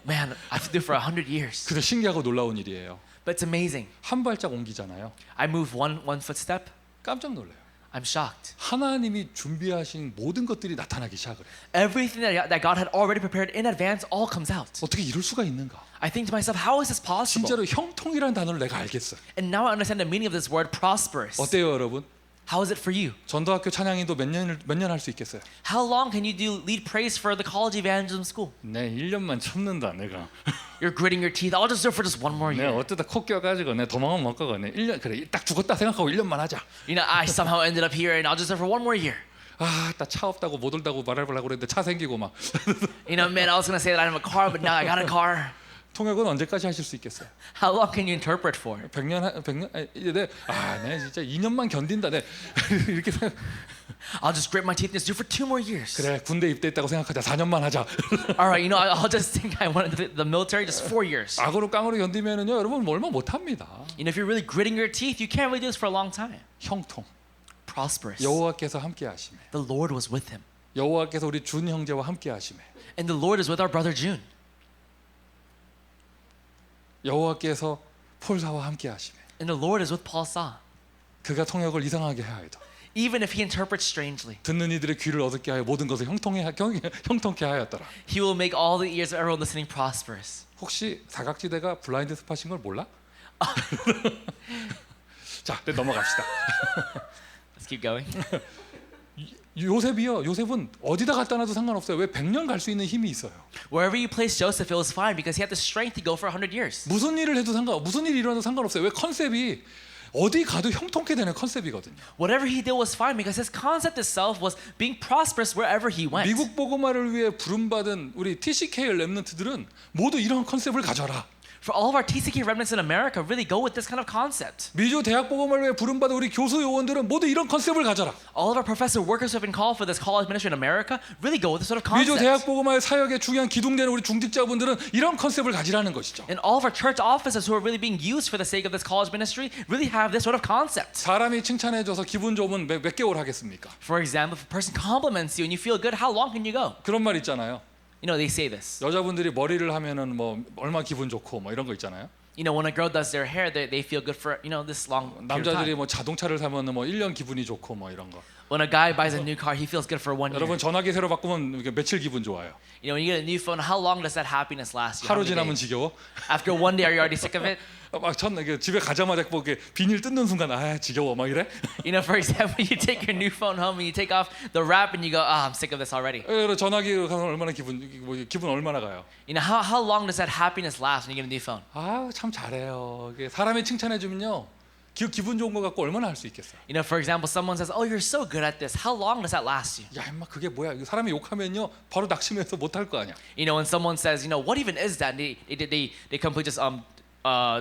Man, I have to do it for 100 years. 근데 신기하고 놀라운 일이에요. But it's amazing. 한 발짝 옮기잖아요. I move one footstep, 깜짝 놀래요. I'm shocked. 하나님이 준비하신 모든 것들이 나타나기 시작을 해요. Everything that God had already prepared in advance all comes out. 어떻게 이럴 수가 있는가? I think to myself, how is this possible? 진짜로 형통이라는 단어를 내가 알겠어요. And now I understand the meaning of this word prosperous. 어때요, 여러분? How is it for you? 전도학교 찬양인도 몇 년 할 수 있겠어요? How long can you do lead praise for the college evangelism school? 네, 1년만 참는다 내가. You're gritting your teeth. I'll just do it for just one more 내가 year. 어쩌다 코 껴가지고 내 도망은 못 가거네. 1년 그래 딱 죽었다 생각하고 1년만 하자. You know, I somehow ended up here and I'll just do it for one more year. 아, 나 차 없다고 못 올다고 말하려고 그랬는데 차 생기고 막. You know, man, I was going to say that I have a car, but now I got a car. 통역은 언제까지 하실 수 있겠어요? How long can you interpret for? 100년 내 진짜 2년만 견딘다. 내 이렇게 생각. I'll just grit my teeth and just do it for 2 more years. 그래 군대 입대했다고 생각하자. 4년만 하자. All right, you know, I'll just think I went into the military just 4 years. 악으로 깡으로 견디면은요, 여러분 얼마 못 합니다. You know, if you're really gritting your teeth, you can't really do this for a long time. 형통. Prosperous. 여호와께서 함께 하심에. The Lord was with him. 여호와께서 우리 준 형제와 함께 하심에. And the Lord is with our brother June. 여호와께서 폴사와 함께 하심에. And the Lord is with Paul Sa. 그가 통역을 이상하게 하여도 Even if he interprets strangely, 듣는 이들의 귀를 어둡게 하여 모든 것을 형통케 하였더라. he will make all the ears of everyone listening prosperous. 혹시 사각지대가 블라인드 스팟인 걸 몰라? 자, 네, 넘어갑시다. Let's keep going. 요셉은 어디다 갖다 놔도 상관없어요. 왜 100년 갈 수 있는 힘이 있어요. Wherever you place Joseph, it was fine because he had the strength to go for 100 years. 무슨 일을 해도 무슨 일이 일어나도 상관없어요. 왜 컨셉이 어디 가도 형통케 되는 컨셉이거든요. Whatever he did was fine because his concept itself was being prosperous wherever he went. 미국 복음화를 위해 부름받은 우리 TCK 렘넌트들은 모두 이런 컨셉을 가져라. For all of our TCK remnants in America, really go with this kind of concept. 미주 대학 복음화를 위해 부름받은 우리 교수 요원들은 모두 이런 컨셉을 가져라. All of our professor workers who have been called for this college ministry in America, really go with this sort of 미주 대학 concept. 복음화의 사역에 중요한 기둥되는 우리 중직자분들은 이런 컨셉을 가지라는 것이죠. And all of our church officers who are really being used for the sake of this college ministry, really have this sort of concept. 사람이 칭찬해줘서 기분 좋으면 몇 개월 하겠습니까? For example, if a person compliments you and you feel good, how long can you go? 그런 말 있잖아요. You know, they say this. 여자분들이 머리를 하면은 뭐 얼마 기분 좋고 뭐 이런 거 있잖아요. You know, when a girl does their hair, they feel good for, you know, this long period of 남자들이 time. 뭐 자동차를 사면은 뭐 1년 기분이 좋고 뭐 이런 거. When a guy buys a new car, he feels good for 1 year. 여러분 전화기 새로 바꾸면 이게 며칠 기분 좋아요. You know, when you get a new phone, how long does that happiness last you? How 하루 many 지나면 days? 지겨워. After 1 day, are you already sick of it? 집에 가자마자 뭐 이렇게 비닐 뜯는 순간 아 지겨워 막 이래. You know, for example, you take your new phone home and you take off the wrap and you go, I'm sick of this already. 전화기 가서 얼마나 기분 얼마나 가요. You know, how long does that happiness last when you get a new phone? 참 잘해요. 이게 사람이 칭찬해 주면요. 기분 좋은 거 갖고 얼마나 할 수 있겠어요. You know, for example, someone says, you're so good at this. How long does that last you? 야 임마 그게 뭐야. 사람이 욕하면요 바로 낙심해서 못 할 거 아니야. You know, when someone says, what even is that? They completely just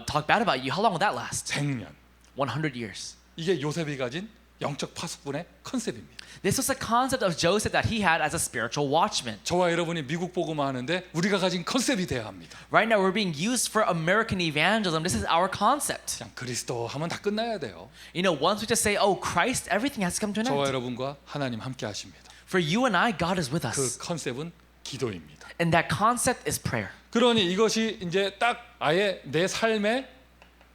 talk bad about you. How long will that last? 100년. 100 years. 이게 요셉이 가진 영적 파수꾼의 컨셉입니다. This was the concept of Joseph that he had as a spiritual watchman. 저와 여러분이 미국 복음화 하는데 우리가 가진 컨셉이 돼야 합니다. Right now, we're being used for American evangelism. This is our concept. 그냥 그리스도 하면 다 끝나야 돼요. You know, once we just say, Christ, everything has to come to an 저와 end. 여러분과 하나님 함께 하십니다. For you and I, God is with 그 us. 컨셉은 기도입니다. And that concept is prayer. 그러니 이것이 이제 딱 아예 내 삶의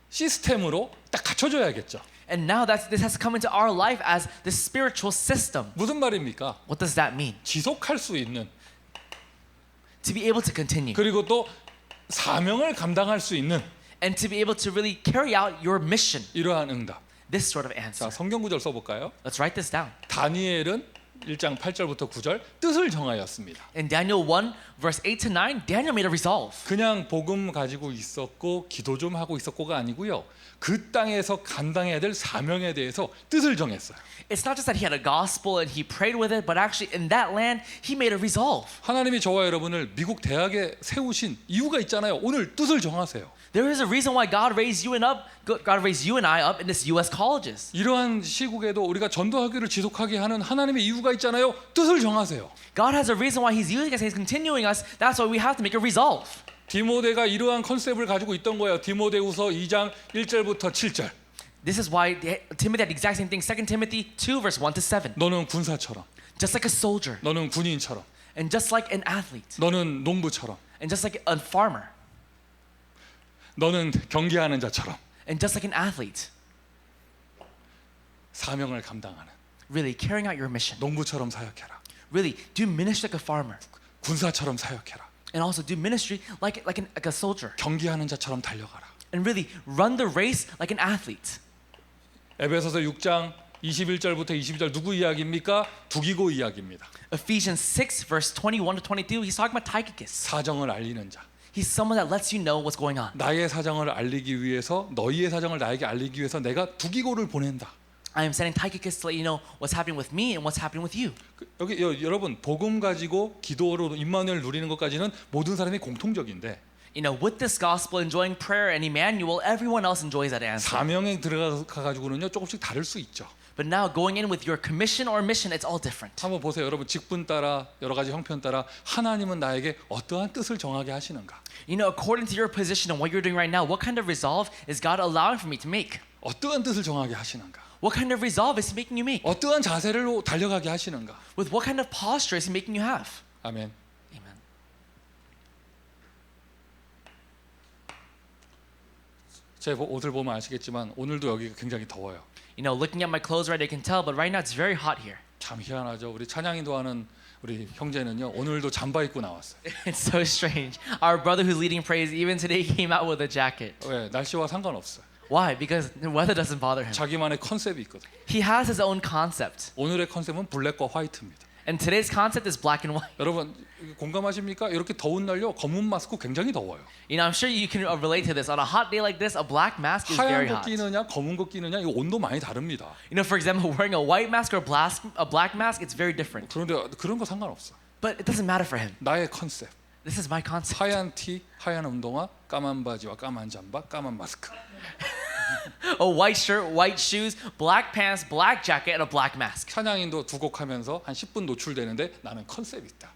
시스템으로 딱 갖춰져야겠죠. And now this has come into our life as the spiritual system. 무슨 말입니까? What does that mean? 지속할 수 있는 To be able to continue. 그리고 또 사명을 감당할 수 있는 And to be able to really carry out your mission. 이러한 응답. this sort of 자, answer. 성경 구절 써볼까요? Let's write this down. 다니엘은 1장 8절부터 9절 뜻을 정하였습니다. In Daniel 1, verse 8 to 9, Daniel made a resolve. 그냥 복음 가지고 있었고 기도 좀 하고 있었고가 아니고요. 그 땅에서 감당해야 될 사명에 대해서 뜻을 정했어요. It's not just that he had a gospel and he prayed with it, but actually in that land, he made a resolve. 하나님이 저와 여러분을 미국 대학에 세우신 이유가 있잖아요. 오늘 뜻을 정하세요. There is a reason why God raised you and I up in this U.S. colleges. 이러한 시국에도 우리가 전도하기를 지속하게 하는 하나님의 이유가 있잖아요. 뜻을 정하세요. God has a reason why He's using us. He's continuing us. That's why we have to make a resolve. 디모데가 이러한 컨셉을 가지고 있던 거예요. 디모데후서 2장 1절부터 7절. This is why Timothy had the exact same thing. 2 Timothy 2, verse 1 to 7. 너는 군사처럼, Just like a soldier, 너는 군인처럼, and just like an athlete, 너는 농부처럼, and just like a farmer, 너는 경계하는 자처럼 and just like an athlete, 사명을 감당하는 really carrying out your mission. 농부처럼 사역해라. Really do ministry like a farmer, 군사처럼 사역해라. and also do ministry like a soldier, 경계하는 자처럼 달려가라. and really run the race like an athlete. 에베소서 6장 21절부터 22절 누구 이야기입니까? 두기고 이야기입니다. Ephesians 6, verse 21 to 22, he's talking about Tychicus. 사정을 알리는 자. He's someone that lets you know what's going on. 나의 사정을 알리기 위해서 너희의 사정을 나에게 알리기 위해서 내가 두기고를 보낸다. I am sending Tychicus to let you know what's happening with me and what's happening with you. 여기 여러분 복음 가지고 기도로 임마누엘 누리는 것까지는 모든 사람이 공통적인데 You know, with this gospel, enjoying prayer and Emmanuel, everyone else enjoys that answer. 사명에 들어가 가지고는요 조금씩 다를 수 있죠. But now going in with your commission or mission, it's all different. 한번 보세요. 여러분 직분 따라 여러 가지 형편 따라 하나님은 나에게 어떠한 뜻을 정하게 하시는가? You know, according to your position and what you're doing right now, what kind of resolve is God allowing for me to make? 어떠한 뜻을 정하게 하시는가? What kind of resolve is He making you make? 어떠한 자세로 달려가게 하시는가? With what kind of posture is He making you have? 아멘. Amen. 제 옷을 보면 아시겠지만 오늘도 여기가 굉장히 더워요. You know, looking at my clothes right, I can tell, but right now it's very hot here. 참 희한하죠. 우리 찬양인도 하는 우리 형제는요 오늘도 잠바 입고 나왔어요. It's so strange. Our brother who's leading praise, even today, came out with a jacket. 왜? 날씨와 상관없어요. Why? Because the weather doesn't bother him. 자기만의 컨셉이 있거든. He has his own concept. 오늘의 컨셉은 블랙과 화이트입니다. And today's concept is black and white. 여러분 공감하십니까? 이렇게 더운 날요 검은 마스크 굉장히 더워요. You know, I'm sure you can relate to this. On a hot day like this, a black mask is very 하얀 거 hot. 끼느냐 검은 거 끼느냐 이거 온도 많이 다릅니다. You know, for example, wearing a white mask or a black mask, it's very different. 그런데 그런 거 상관없어. But it doesn't matter for him. 나의 컨셉. This is my concept. 하얀 티, 하얀 운동화, 까만 바지와 까만 잠바, 까만 마스크. A white shirt, white shoes, black pants, black jacket, and a black mask. 찬양인도 두 곡 하면서 한 10분 노출되는데 나는 컨셉이 있다.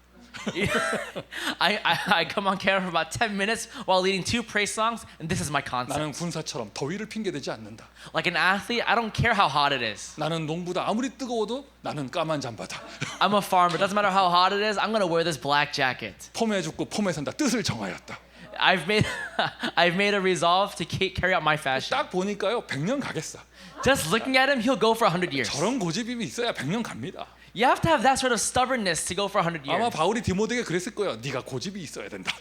I come on camera for about 10 minutes while leading 2 praise songs, and this is my concept. 나는 군사처럼 더위를 핑계대지 않는다. Like an athlete, I don't care how hot it is. 나는 농부다. 아무리 뜨거워도 나는 까만 잠바다. I'm a farmer. Doesn't matter how hot it is, I'm gonna wear this black jacket. 폼에 죽고 폼에 산다. 뜻을 정하였다. I've made a resolve to carry out my fashion. 딱 보니까요 100년 가겠어. Just looking at him, he'll go for 100 years. 저런 고집이 있어야 100년 갑니다. You have to have that sort of stubbornness to go for 100 아마 years. 바울이 디모데에게 그랬을 거예요. 네가 고집이 있어야 된다.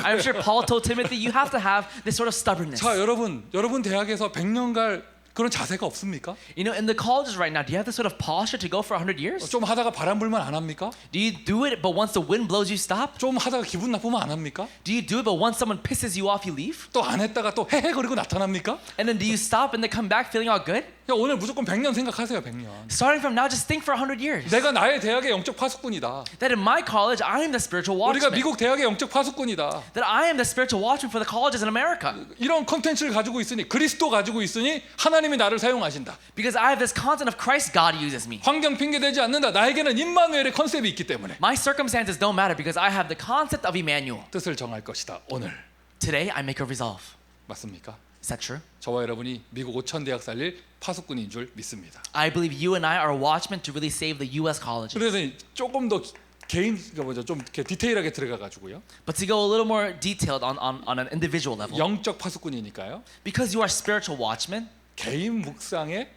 I'm sure Paul told Timothy, you have to have this sort of stubbornness. 자, 여러분 대학에서 100년 갈 그런 자세가 없습니까? You know, in the colleges right now, do you have this sort of posture to go for 100 years? 좀 하다가 바람 불면 안 합니까? Do you do it, but once the wind blows, you stop? 좀 하다가 기분 나쁘면 안 합니까? Do you do it, but once someone pisses you off, you leave? 또 안 했다가 또 헤헤거리고 나타납니까? And then do you stop and then come back feeling all good? 야, 오늘 무조건 100년 생각하세요. 100년. Starting from now, just think for 100 years. 내가 나의 대학의 영적 파수꾼이다. That in my college, I am the spiritual 우리가 watchman. 미국 대학의 영적 파수꾼이다. That I am the spiritual watchman for the colleges in America. 이런 컨텐츠를 가지고 있으니 그리스도 가지고 있으니 하나님이 나를 사용하신다. Because I have this content of Christ, God uses me. 환경 핑계 대지 않는다. 나에게는 임마누엘의 컨셉이 있기 때문에 My circumstances don't matter because I have the concept of Emmanuel. 뜻을 정할 것이다. 오늘 Today, I make a resolve. 맞습니까? Is that true? 저와 여러분이 미국 5천 대학 살릴 파수꾼인 줄 믿습니다. I believe you and I are watchmen to really save the U.S. colleges. 그래서 조금 더 좀 이렇게 디테일하게 들어가 가지고요. But to go a little more detailed on an individual level. 영적 파수꾼이니까요. Because you are spiritual watchmen, 개인 묵상에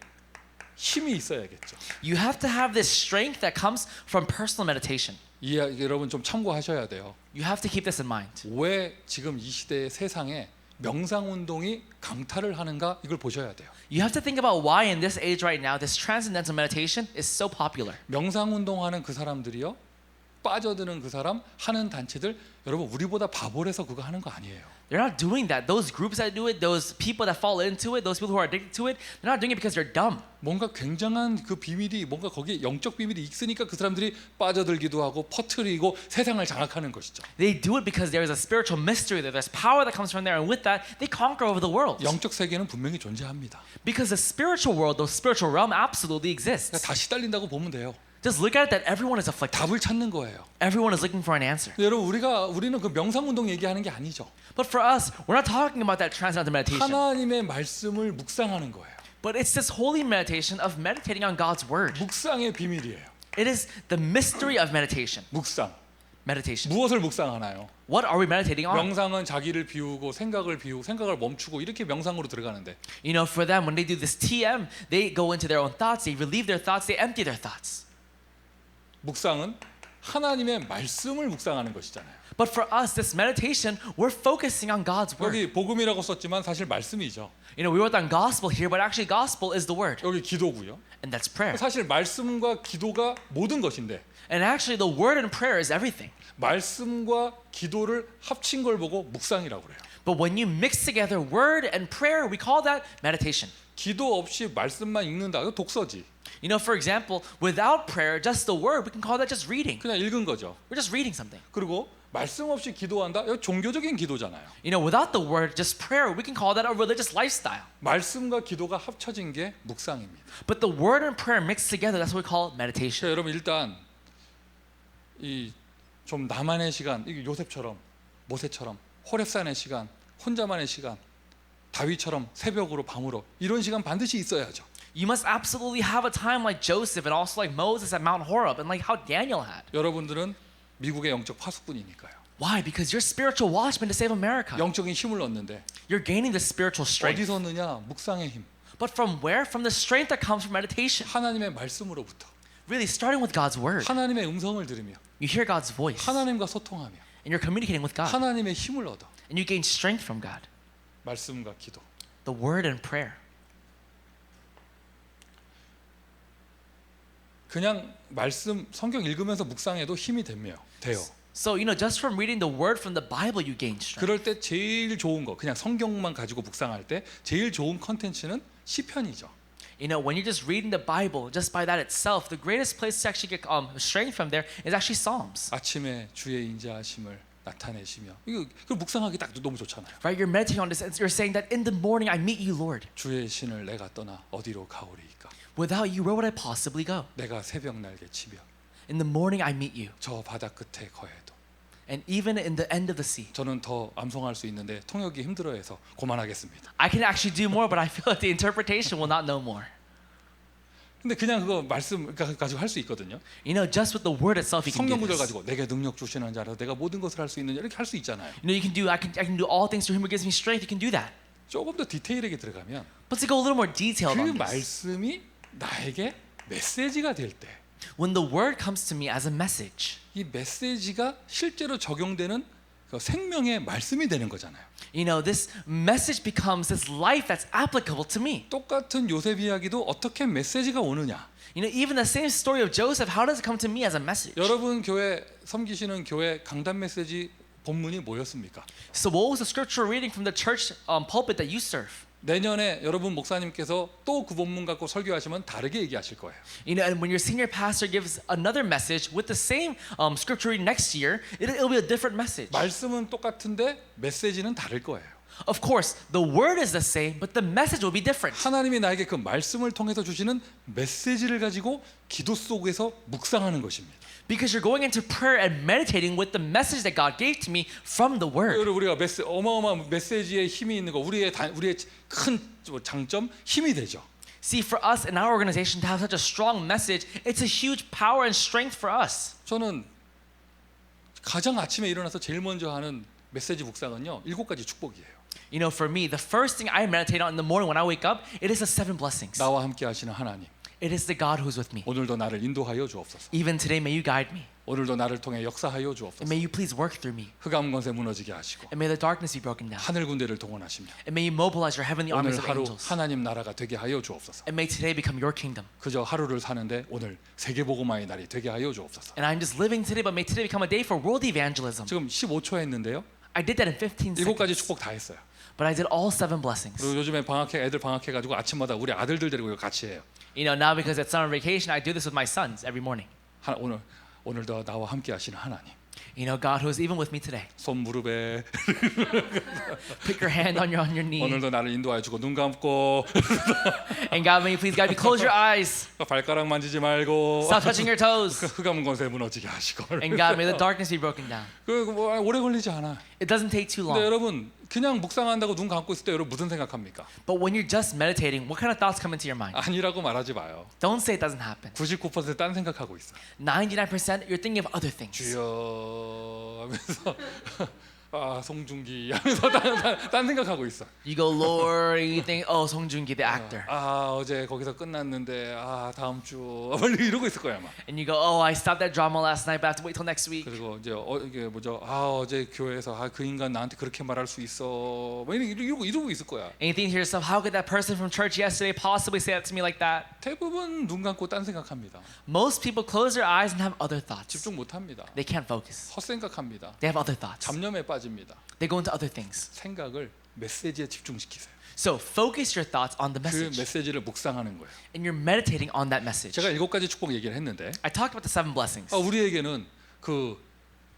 힘이 있어야겠죠. you have to have this strength that comes from personal meditation. 여러분 좀 참고하셔야 돼요. You have to keep this in mind. 왜 지금 이 시대의 세상에 명상 운동이 강타를 하는가 이걸 보셔야 돼요. You have to think about why in this age right now, this transcendental meditation is so popular. 명상 운동하는 그 사람들이요, 빠져드는 그 사람 하는 단체들, 여러분 우리보다 바보라서 그거 하는 거 아니에요. They're not doing that. Those groups that do it, those people that fall into it, those people who are addicted to it, they're not doing it because they're dumb. 뭔가 굉장한 그 비밀이, 뭔가 거기에 영적 비밀이 있으니까 그 사람들이 빠져들기도 하고 퍼트리고 세상을 장악하는 것이죠. They do it because there is a spiritual mystery there. There's power that comes from there, and with that, they conquer over the world. 영적 세계는 분명히 존재합니다. Because the spiritual world, the spiritual realm, absolutely 그러니까 exists. 다 시달린다고 보면 돼요. Just look at it that everyone is afflicted. 답을 찾는 거예요. Everyone is looking for an answer. 근데 여러분 우리는 그 명상 운동 얘기하는 게 아니죠. But for us, we're not talking about that transcendental meditation. 하나님의 말씀을 묵상하는 거예요. But it's this holy meditation of meditating on God's word. 묵상의 비밀이에요. It is the mystery of meditation. 묵상. Meditation. 무엇을 묵상하나요? What are we meditating on? 명상은 자기를 비우고 생각을 멈추고 이렇게 명상으로 들어가는데, You know, for them, when they do this TM, they go into their own thoughts, they relieve their thoughts, they empty their thoughts. 묵상은 하나님의 말씀을 묵상하는 것이잖아요. But for us, this meditation, we're focusing on God's word. 여기 복음이라고 썼지만 사실 말씀이죠. You know, we wrote down gospel here, but actually gospel is the word, 여기 기도고요. and that's prayer. 사실 말씀과 기도가 모든 것인데, And actually, the word and prayer is everything. 말씀과 기도를 합친 걸 보고 묵상이라고 그래요. But when you mix together word and prayer, we call that meditation. 기도 없이 말씀만 읽는다, 이거 독서지. You know, for example, without prayer, just the word, we can call that just reading. 그냥 읽은 거죠. We're just reading something. 그리고 말씀 없이 기도한다, 이거 종교적인 기도잖아요. You know, without the word, just prayer, we can call that a religious lifestyle. 말씀과 기도가 합쳐진 게 묵상입니다. But the word and prayer mixed together, that's what we call meditation. 자, 여러분 일단 이 좀 나만의 시간, 이게 요셉처럼 모세처럼 호렙산의 시간, 혼자만의 시간, 다윗처럼 새벽으로 밤으로 이런 시간 반드시 있어야죠. You must absolutely have a time like Joseph and also like Moses at Mount Horeb and like how Daniel had. 여러분들은 미국의 영적 파수꾼이니까요. Why? Because you're spiritual watchmen to save America. 영적인 힘을 얻는데 You're gaining the spiritual strength. 어디서 얻느냐? 묵상의 힘. But from where? From the strength that comes from meditation. 하나님의 말씀으로부터. Really, starting with God's word. 하나님의 음성을 들으며 You hear God's voice 하나님과 소통하며 and you're communicating with God. 하나님의 힘을 얻어. And you gain strength from God. 말씀과 기도. The word and prayer. 그냥 말씀 성경 읽으면서 묵상해도 힘이 돼요. So, you know, just from reading the word from the Bible, you gain strength. 그럴 때 제일 좋은 거, 그냥 성경만 가지고 묵상할 때 제일 좋은 컨텐츠는 시편이죠. You know, when you're just reading the Bible, just by that itself, the greatest place to actually get strength from there is actually Psalms. 아침에 주의 인자하심을 나타내시며, 이거 그 묵상하기 딱 너무 좋잖아요. Right? You're meditating on this and you're saying that in the morning I meet you, Lord. 주의 신을 내가 떠나 어디로 가오리이까. Without you, where would I possibly go? 내가 새벽 날개 치며 In the morning I meet you. 저 바다 끝에 거해도. And even in the end of the sea. 저는 더 암송할 수 있는데 통역이 힘들어해서 그만하겠습니다. I can actually do more, but I feel that the interpretation will not know more. 근데 그냥 그거 말씀 가지고 할 수 있거든요. You know, just with the word itself, you can do 성경 구절 this. 가지고 내게 능력 주시는 자라서 내가 모든 것을 할 수 있는 이렇게 할 수 있잖아요. You know, you can do. I can do all things through Him who gives me strength. You can do that. 조금 더 디테일하게 들어가면 But to go a little more detailed 그 on this, 말씀이 나에게 메시지가 될 때, when the word comes to me as a message, 이 메시지가 실제로 적용되는 그 생명의 말씀이 되는 거잖아요. you know, this message becomes this life that's applicable to me. 똑같은 요셉 이야기도 어떻게 메시지가 오느냐. You know, even the same story of Joseph, how does it come to me as a message? 여러분 교회 섬기시는 교회 강단 메시지 본문이 뭐였습니까? So what was the scripture reading from the church pulpit that you serve? 내년에 여러분 목사님께서 또 그 본문 갖고 설교하시면 다르게 얘기하실 거예요. You know, and when your senior pastor gives another message with the same scripture reading next year, it'll be a different message. 말씀은 똑같은데 메시지는 다를 거예요. Of course, the word is the same, but the message will be different. 하나님이 나에게 그 말씀을 통해서 주시는 메시지를 가지고 기도 속에서 묵상하는 것입니다. Because you're going into prayer and meditating with the message that God gave to me from the word. 우리가 어마어마한 메시지에 힘이 있는 거, 우리의 큰 장점 힘이 되죠. See, for us in our organization to have such a strong message, it's a huge power and strength for us. 저는 가장 아침에 일어나서 제일 먼저 하는 메시지 묵상은요, 7가지 축복이에요. You know, for me, the first thing I meditate on in the morning when I wake up, it is the 7 blessings. 나와 함께 하시는 하나님, It is the God who's with me. 오늘도 나를 인도하여 주옵소서. Even today, may you guide me. 오늘도 나를 통해 역사하여 And 주옵소서. may you please work through me. 흑암 권세 무너지게 하시고 And may the darkness be broken down. 하늘 군대를 동원하시며 And may you mobilize your heavenly 오늘 armies of 하루 angels. 하나님 나라가 되게 하여 주옵소서. And may today become your kingdom. 그저 하루를 사는데 오늘 세계복음화의 날이 되게 하여 주옵소서. And I'm just living today, but may today become a day for world evangelism. 지금 15초 했는데요. I did that in 15 7가지 seconds. 축복 다 했어요. But I did all 7 blessings. 그리고 요즘에 애들 방학해가지고 아침마다 우리 아들들 데리고 이거 같이 해요. You know, now because it's summer vacation, I do this with my sons every morning. 오늘도 나와 함께 하시는 하나님. You know, God who is even with me today. 손 무릎에 Put your hand on your knee. 오늘도 나를 인도하여 주고 눈 감고 And God, may you please guide me. Close your eyes. 발가락 만지지 말고 Stop touching your toes. 흑암 권세 무너지게 하시고. And God, may the darkness be broken down. 뭐 오래 걸리지 않아. It doesn't take too 근데 long. 여러분 그냥 묵상한다고 눈 감고 있을 때 여러분 무슨 생각합니까? But when you're just meditating, what kind of thoughts come into your mind? 아니라고 말하지 마요. Don't say it doesn't happen. 99% 딴 생각하고 있어. 99% you're thinking of other things. 주여 하면서 아 송중기 하면서 딴 생각하고 있어. You go, Lord, and you think, oh, Song Joong-ki, the actor. 아 어제 거기서 끝났는데 아 다음 주 이러고 있을 거야 아마. And you go, oh, I stopped that drama last night, but I have to wait till next week. 그리고 이제 이게 뭐죠? 아 어제 교회에서 아 그 인간 나한테 그렇게 말할 수 있어. 뭐 이러고 있을 거야. And you think to yourself, how could that person from church yesterday possibly say that to me like that? 대부분 눈 감고 딴 생각합니다. Most people close their eyes and have other thoughts. 집중 못합니다. They can't focus. 헛생각합니다. They have other thoughts. 잡념에 빠집니다. They go into other things. 생각을 메시지에 집중시키세요. So focus your thoughts on the 그 message. 메시지를 묵상하는 거예요. And you're meditating on that message. 제가 7가지 축복 얘기를 했는데 I talked about the 7 blessings. 우리에게는 그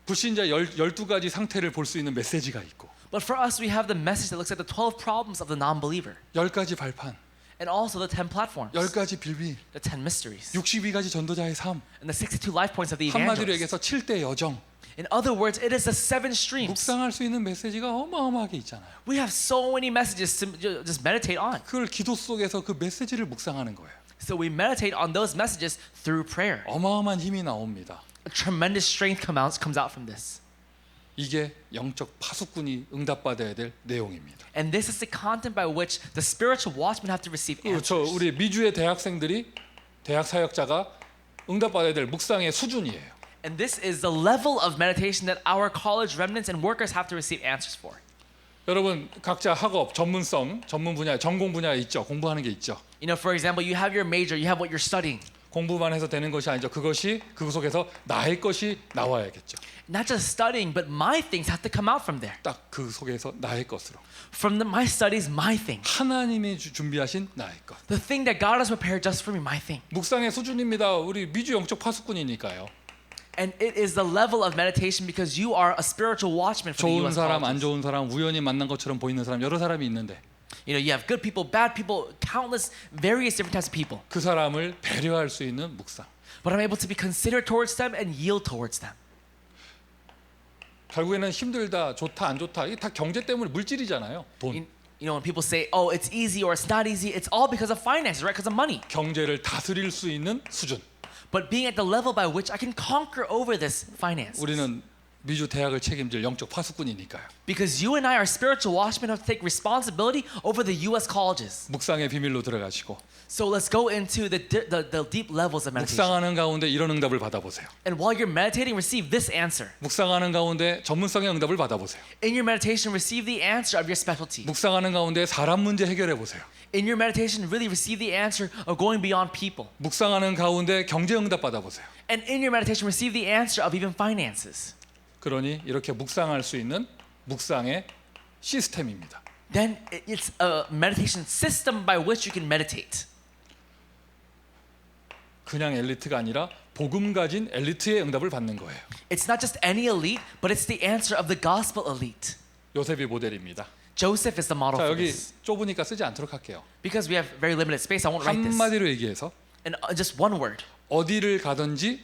불신자 12가지 상태를 볼 수 있는 메시지가 있고 But for us, we have the message that looks at the 12 problems of the non-believer. 10가지 발판, And also the 10 platforms. 10가지 빌비, The 10 mysteries. 62가지 전도자의 삶, And the 62 life points of the 한마디로 evangelist. 얘기해서 7대 여정. In other words, it is the 7 streams. 묵상할 수 있는 메시지가 어마어마하게 있잖아요. We have so many messages to just meditate on. 그걸 기도 속에서 그 메시지를 묵상하는 거예요. So we meditate on those messages through prayer. 어마어마한 힘이 나옵니다. A tremendous strength comes out from this. 이게 영적 파수꾼이 응답받아야 될 내용입니다. And this is the content by which the spiritual watchmen have to receive 그렇죠. answers. 우리 미주의 대학생들이 대학 사역자가 응답받아야 될 묵상의 수준이에요. And this is the level of meditation that our college remnants and workers have to receive answers for. 여러분 각자 학업, 전문 분야, 전공 분야에 있죠. 공부하는 게 있죠. You know, for example, you have your major, you have what you're studying. 공부만 해서 되는 것이 아니죠. 그것이 그 속에서 나의 것이 나와야겠죠. Not just studying, but my things have to come out from there. 딱 그 속에서 나의 것으로 From my studies, my thing. 하나님이 준비하신 나의 것. The thing that God has prepared just for me, my thing. 묵상의 수준입니다. 우리 미주 영적 파수꾼이니까요. And it is the level of meditation because you are a spiritual watchman for the 좋은 U.S. 사람, 안 colleges. 좋은 사람, 우연히 만난 것처럼 보이는 사람 여러 사람이 있는데 You know, you have good people, bad people, countless, various different types of people. 그 사람을 배려할 수 있는 묵상. But I'm able to be considerate towards them and yield towards them. 결국에는 힘들다, 좋다, 안 좋다 이게 다 경제 때문에 물질이잖아요. 돈. You know, when people say, oh, it's easy or it's not easy, it's all because of finances, right? Because of money. 경제를 다스릴 수 있는 수준. But being at the level by which I can conquer over this finance. 우리는 미주 대학을 책임질 영적 파수꾼이니까요. Because you and I are spiritual watchmen who have to take responsibility over the U.S. colleges. 묵상의 비밀로 들어가시고 So let's go into the deep levels of meditation. 묵상하는 가운데 이런 응답을 받아보세요. And while you're meditating, receive this answer. 묵상하는 가운데 전문성의 응답을 받아보세요. In your meditation, receive the answer of your specialty. 묵상하는 가운데 사람 문제 해결해 보세요. In your meditation, really receive the answer of going beyond people. 묵상하는 가운데 경제 응답 받아보세요. And in your meditation, receive the answer of even finances. 그러니 이렇게 묵상할 수 있는 묵상의 시스템입니다. Then it's a meditation system by which you can meditate. 그냥 엘리트가 아니라 복음 가진 엘리트의 응답을 받는 거예요. It's not just any elite, but it's the answer of the gospel elite. 요셉이 모델입니다. Joseph is the model 자 for 여기 this. 좁으니까 쓰지 않도록 할게요. Because we have very limited space, I won't write this. 한마디로 얘기해서 And just one word. 어디를 가든지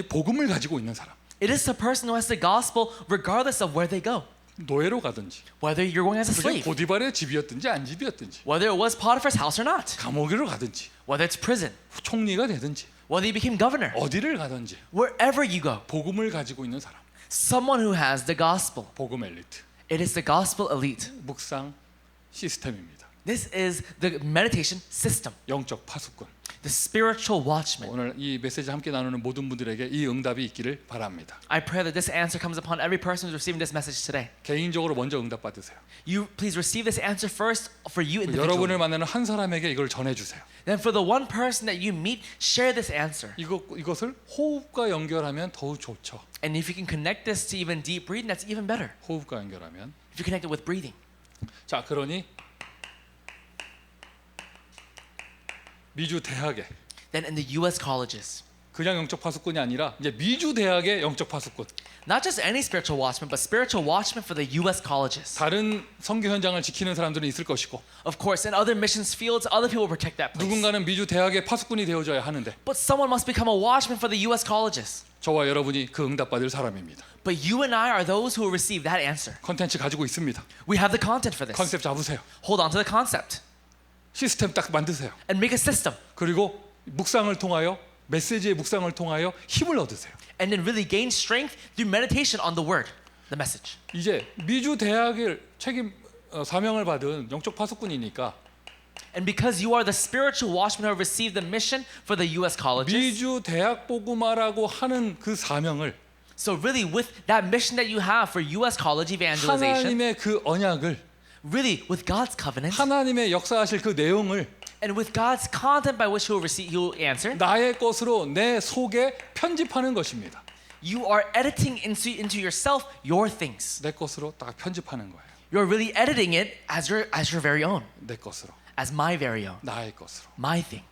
복음을 가지고 있는 사람. It is the person who has the gospel regardless of where they go. 노예로 가든지 Whether you're going as a 그게 slave, 보디발의 집이었든지 안 집이었든지 whether it was Potiphar's house or not, 감옥으로 가든지 whether it's prison, 총리가 되든지 whether you became governor, 어디를 가든지 wherever you go, 복음을 가지고 있는 사람. someone who has the gospel. 복음 엘리트. It is the gospel elite. 묵상 시스템입니다. This is the meditation system, 영적 파수꾼. the spiritual watchman. 오늘 이 메시지 함께 나누는 모든 분들에게 이 응답이 있기를 바랍니다. I pray that this answer comes upon every person who's receiving this message today. 개인적으로 먼저 응답 받으세요. You please receive this answer first for you 여러분을 individually. 만나는 한 사람에게 이걸 전해 주세요. Then for the one person that you meet, share this answer. 이것을 호흡과 연결하면 더욱 좋죠. And if you can connect this to even deep breathing, that's even better. 호흡과 연결하면. If you connect it with breathing. 자, 그러니 미주 대학에 Then in the U.S. colleges, 그냥 영적 파수꾼이 아니라 이제 미주 대학의 영적 파수꾼. not just any spiritual watchman, but spiritual watchmen for the U.S. colleges. 다른 선교 현장을 지키는 사람들은 있을 것이고 Of course, in other missions fields, other people will protect that place. 누군가는 미주 대학의 파수꾼이 되어줘야 하는데 But someone must become a watchman for the U.S. colleges. 저와 여러분이 그 응답 받을 사람입니다. But you and I are those who will receive that answer. 컨텐츠 가지고 있습니다. We have the content for this. 컨셉 잡으세요. Hold on to the concept 시스템 딱 만드세요. and make a system. 그리고 묵상을 통하여 메시지의 묵상을 통하여 힘을 얻으세요. And then really gain strength through meditation on the word, the message. 이제 미주 대학을 사명을 받은 영적 파수꾼이니까 And because you are the spiritual watchman who have received the mission for the U.S. colleges, 미주 대학 복음화라고 하는 그 사명을 so really with that mission that you have for U.S. college evangelization, 하나님의 그 언약을 really with God's covenant 하나님의 역사하실 그 내용을 and with God's content by which He will answer, 나의 것으로 내 속에 편집하는 것입니다. you are editing into yourself your things. 내 것으로 딱 편집하는 거예요. You're really editing it as your very own, 내 것으로, as my very own, 나의 것으로. my thing.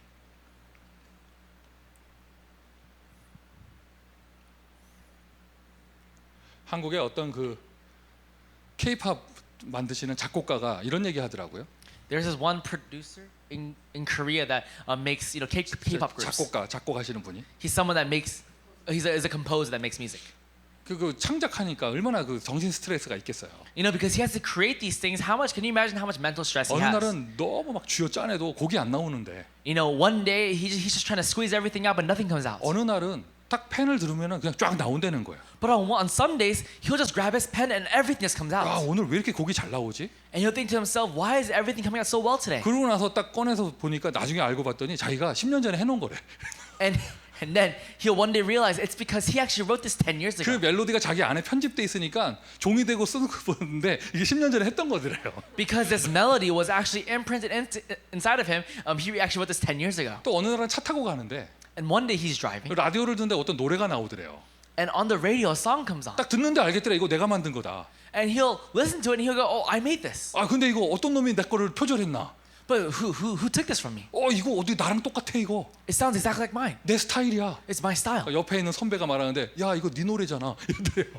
한국의 어떤 그 K-팝 만드시는 작곡가가 이런 얘기 하더라고요. There's this one producer in Korea that makes K-pop groups. 작곡하시는 분이 He's someone that makes is a composer that makes music. 그 창작하니까 얼마나 그 정신 스트레스가 있겠어요. Because he has to create these things. How much can you imagine how much mental stress he 어느 has? 날은 너무 막 쥐어 짜내도 곡이 안 나오는데 One day he's just trying to squeeze everything out, but nothing comes out. 어느 날은 딱 펜을 들으면은 그냥 쫙 나온다는 거예요. But on some days he'll just grab his pen and everything just comes 아, out. 오늘 왜 이렇게 곡이 잘 나오지? And he'll think to himself, why is everything coming out so well today? 그러고 나서 딱 꺼내서 보니까 나중에 알고 봤더니 자기가 10년 전에 해놓은 거래. And then he'll one day realize it's because he actually wrote this 10 years 그 ago. 멜로디가 자기 안에 편집돼 있으니까 종이 되고 쓰는 거 보는데 이게 10년 전에 했던 거더래요. Because this melody was actually imprinted inside of him, he actually wrote this 10 years ago. 또 어느 날은 차 타고 가는데 And one day he's driving, 라디오를 듣는데 어떤 노래가 나오더래요. and on the radio a song comes on. 딱 듣는데 알겠더래. 이거 내가 만든 거다. And he'll listen to it and he'll go, oh, I made this. 아 근데 이거 어떤 놈이 내 거를 표절했나? But who took this from me? 이거 어디 나랑 똑같아 이거. It sounds exactly like mine. 내 스타일이야. It's my style. 옆에 있는 선배가 말하는데 야 이거 네 노래잖아. 이러더래요.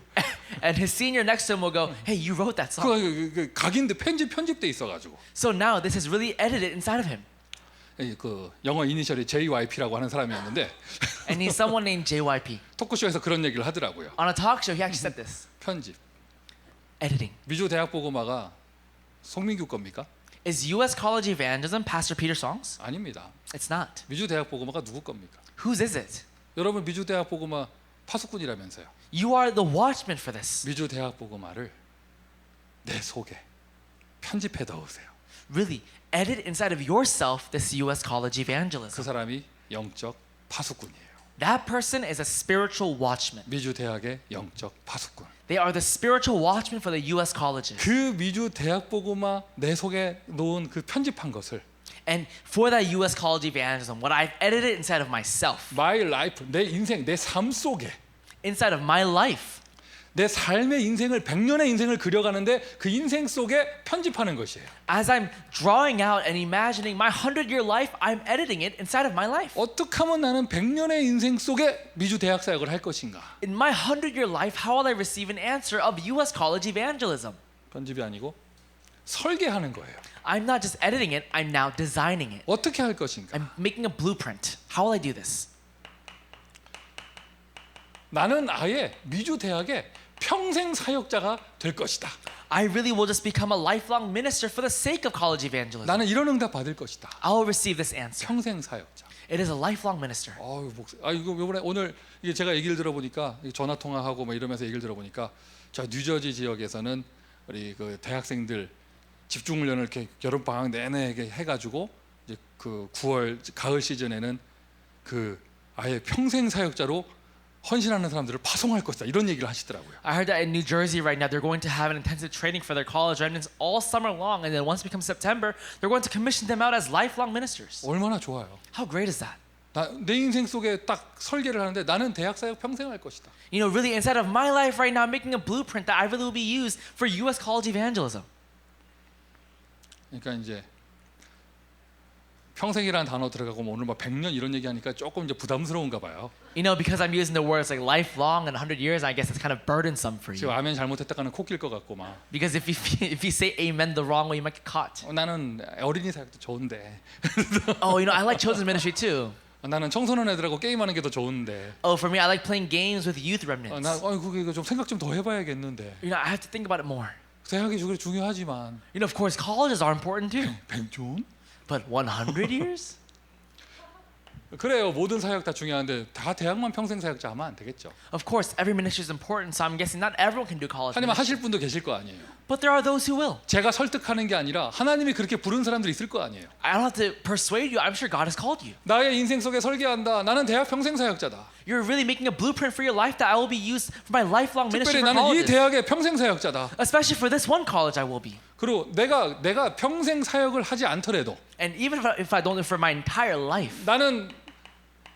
And his senior next to him will go, hey, you wrote that song. 그 각인데 편집돼 있어가지고. So now this is really edited inside of him. 그 영어 이니셜이 JYP라고 하는 사람이었는데 And he's someone named JYP. 토크쇼에서 그런 얘기를 하더라고요. On a talk show, he actually said this. 편집. Editing. 미주 대학 복음화가 송민규 겁니까? Is U.S. college evangelism Pastor Peter songs? 아닙니다. It's not. 미주 대학 복음화가 누구 겁니까? Whose is it? 여러분 미주 대학 복음화 파수꾼이라면서요. You are the watchman for this. 미주 대학 복음화를 내 속에 편집해 넣으세요. Really, edit inside of yourself this U.S. college 그 evangelism. 사람이 영적 파수꾼이에요. That person is a spiritual watchman. 미주 대학의 영적 파수꾼. They are the spiritual watchmen for the U.S. colleges. 그 미주 대학 복음화 내 속에 놓은 그 편집한 것을 And for that U.S. college evangelism, what I've edited inside of myself, My life, 내 인생, 내 삶 속에 inside of my life, 내 삶의 인생을 100년의 인생을 그려가는데 그 인생 속에 편집하는 것이에요. as I'm drawing out and imagining my 100-year life, I'm editing it inside of my life. 어떻게 하면 나는 100년의 인생 속에 미주 대학 사역을 할 것인가? In my 100-year life, how will I receive an answer of U.S. college evangelism? 편집이 아니고 설계하는 거예요. I'm not just editing it, I'm now designing it. 어떻게 할 것인가? I'm making a blueprint. How will I do this? 나는 아예 미주 대학의 평생 사역자가 될 것이다. I really will just become a lifelong minister for the sake of college evangelism. 나는 이런 응답 받을 것이다. I will receive this answer. 평생 사역자. It is a lifelong minister. 이거 이번에 오늘 이게 제가 얘기를 들어보니까 전화 통화하고 뭐 이러면서 얘기를 들어보니까 저 뉴저지 지역에서는 우리 그 대학생들 집중 훈련을 이렇게 여름 방학 내내 이렇게 해가지고 이제 그 9월 가을 시즌에는 그 아예 평생 사역자로 헌신하는 사람들을 파송할 것이다 이런 얘기를 하시더라고요. I heard that in New Jersey right now they're going to have an intensive training for their college remnants all summer long, and then once it becomes September, they're going to commission them out as lifelong ministers. 얼마나 좋아요. How great is that? 내 인생 속에 딱 설계를 하는데 나는 대학 사역 평생 할 것이다. You know, really inside of my life right now, I'm making a blueprint that I really will be used for U.S. college evangelism. 그러니까 이제 평생이라는 단어 들어가고 뭐 오늘 막 100년 이런 얘기하니까 조금 이제 부담스러운가 봐요. You know, because I'm using the words like lifelong and 100 years, I guess it's kind of burdensome for 지금 you. 아멘 잘못했다가는 코 낄 것 같고 막. Because if you say amen the wrong way, you might get caught. 나는 어린이 사역도 좋은데. Oh, you know, I like children's ministry too. 나는 청소년 애들하고 게임하는 게 더 좋은데. Oh, for me, I like playing games with youth remnants. 나 그게 좀 생각 좀 더 해봐야겠는데. You know, I have to think about it more. 대학이 중요하지만. You know, of course, colleges are important too. 100년? But 100 years? 그래요. 모든 사역 다 중요한데 다 대학만 평생 사역자 하면 안 되겠죠. Of course, every ministry is important, so I'm guessing not everyone can do college 하지만 ministry. 하실 분도 계실 거 아니에요. But there are those who will. 제가 설득하는 게 아니라 하나님이 그렇게 부른 사람들이 있을 거 아니에요. I don't have to persuade you. I'm sure God has called you. 나의 인생 속에 설계한다. 나는 대학 평생 사역자다. You're really making a blueprint for your life that I will be used for my lifelong ministry 특별히 for 나는 이 colleges. 대학의 평생 사역자다. Especially for this one college I will be. 그리고 내가 평생 사역을 하지 않더라도 And even if I don't do it for my entire life, 나는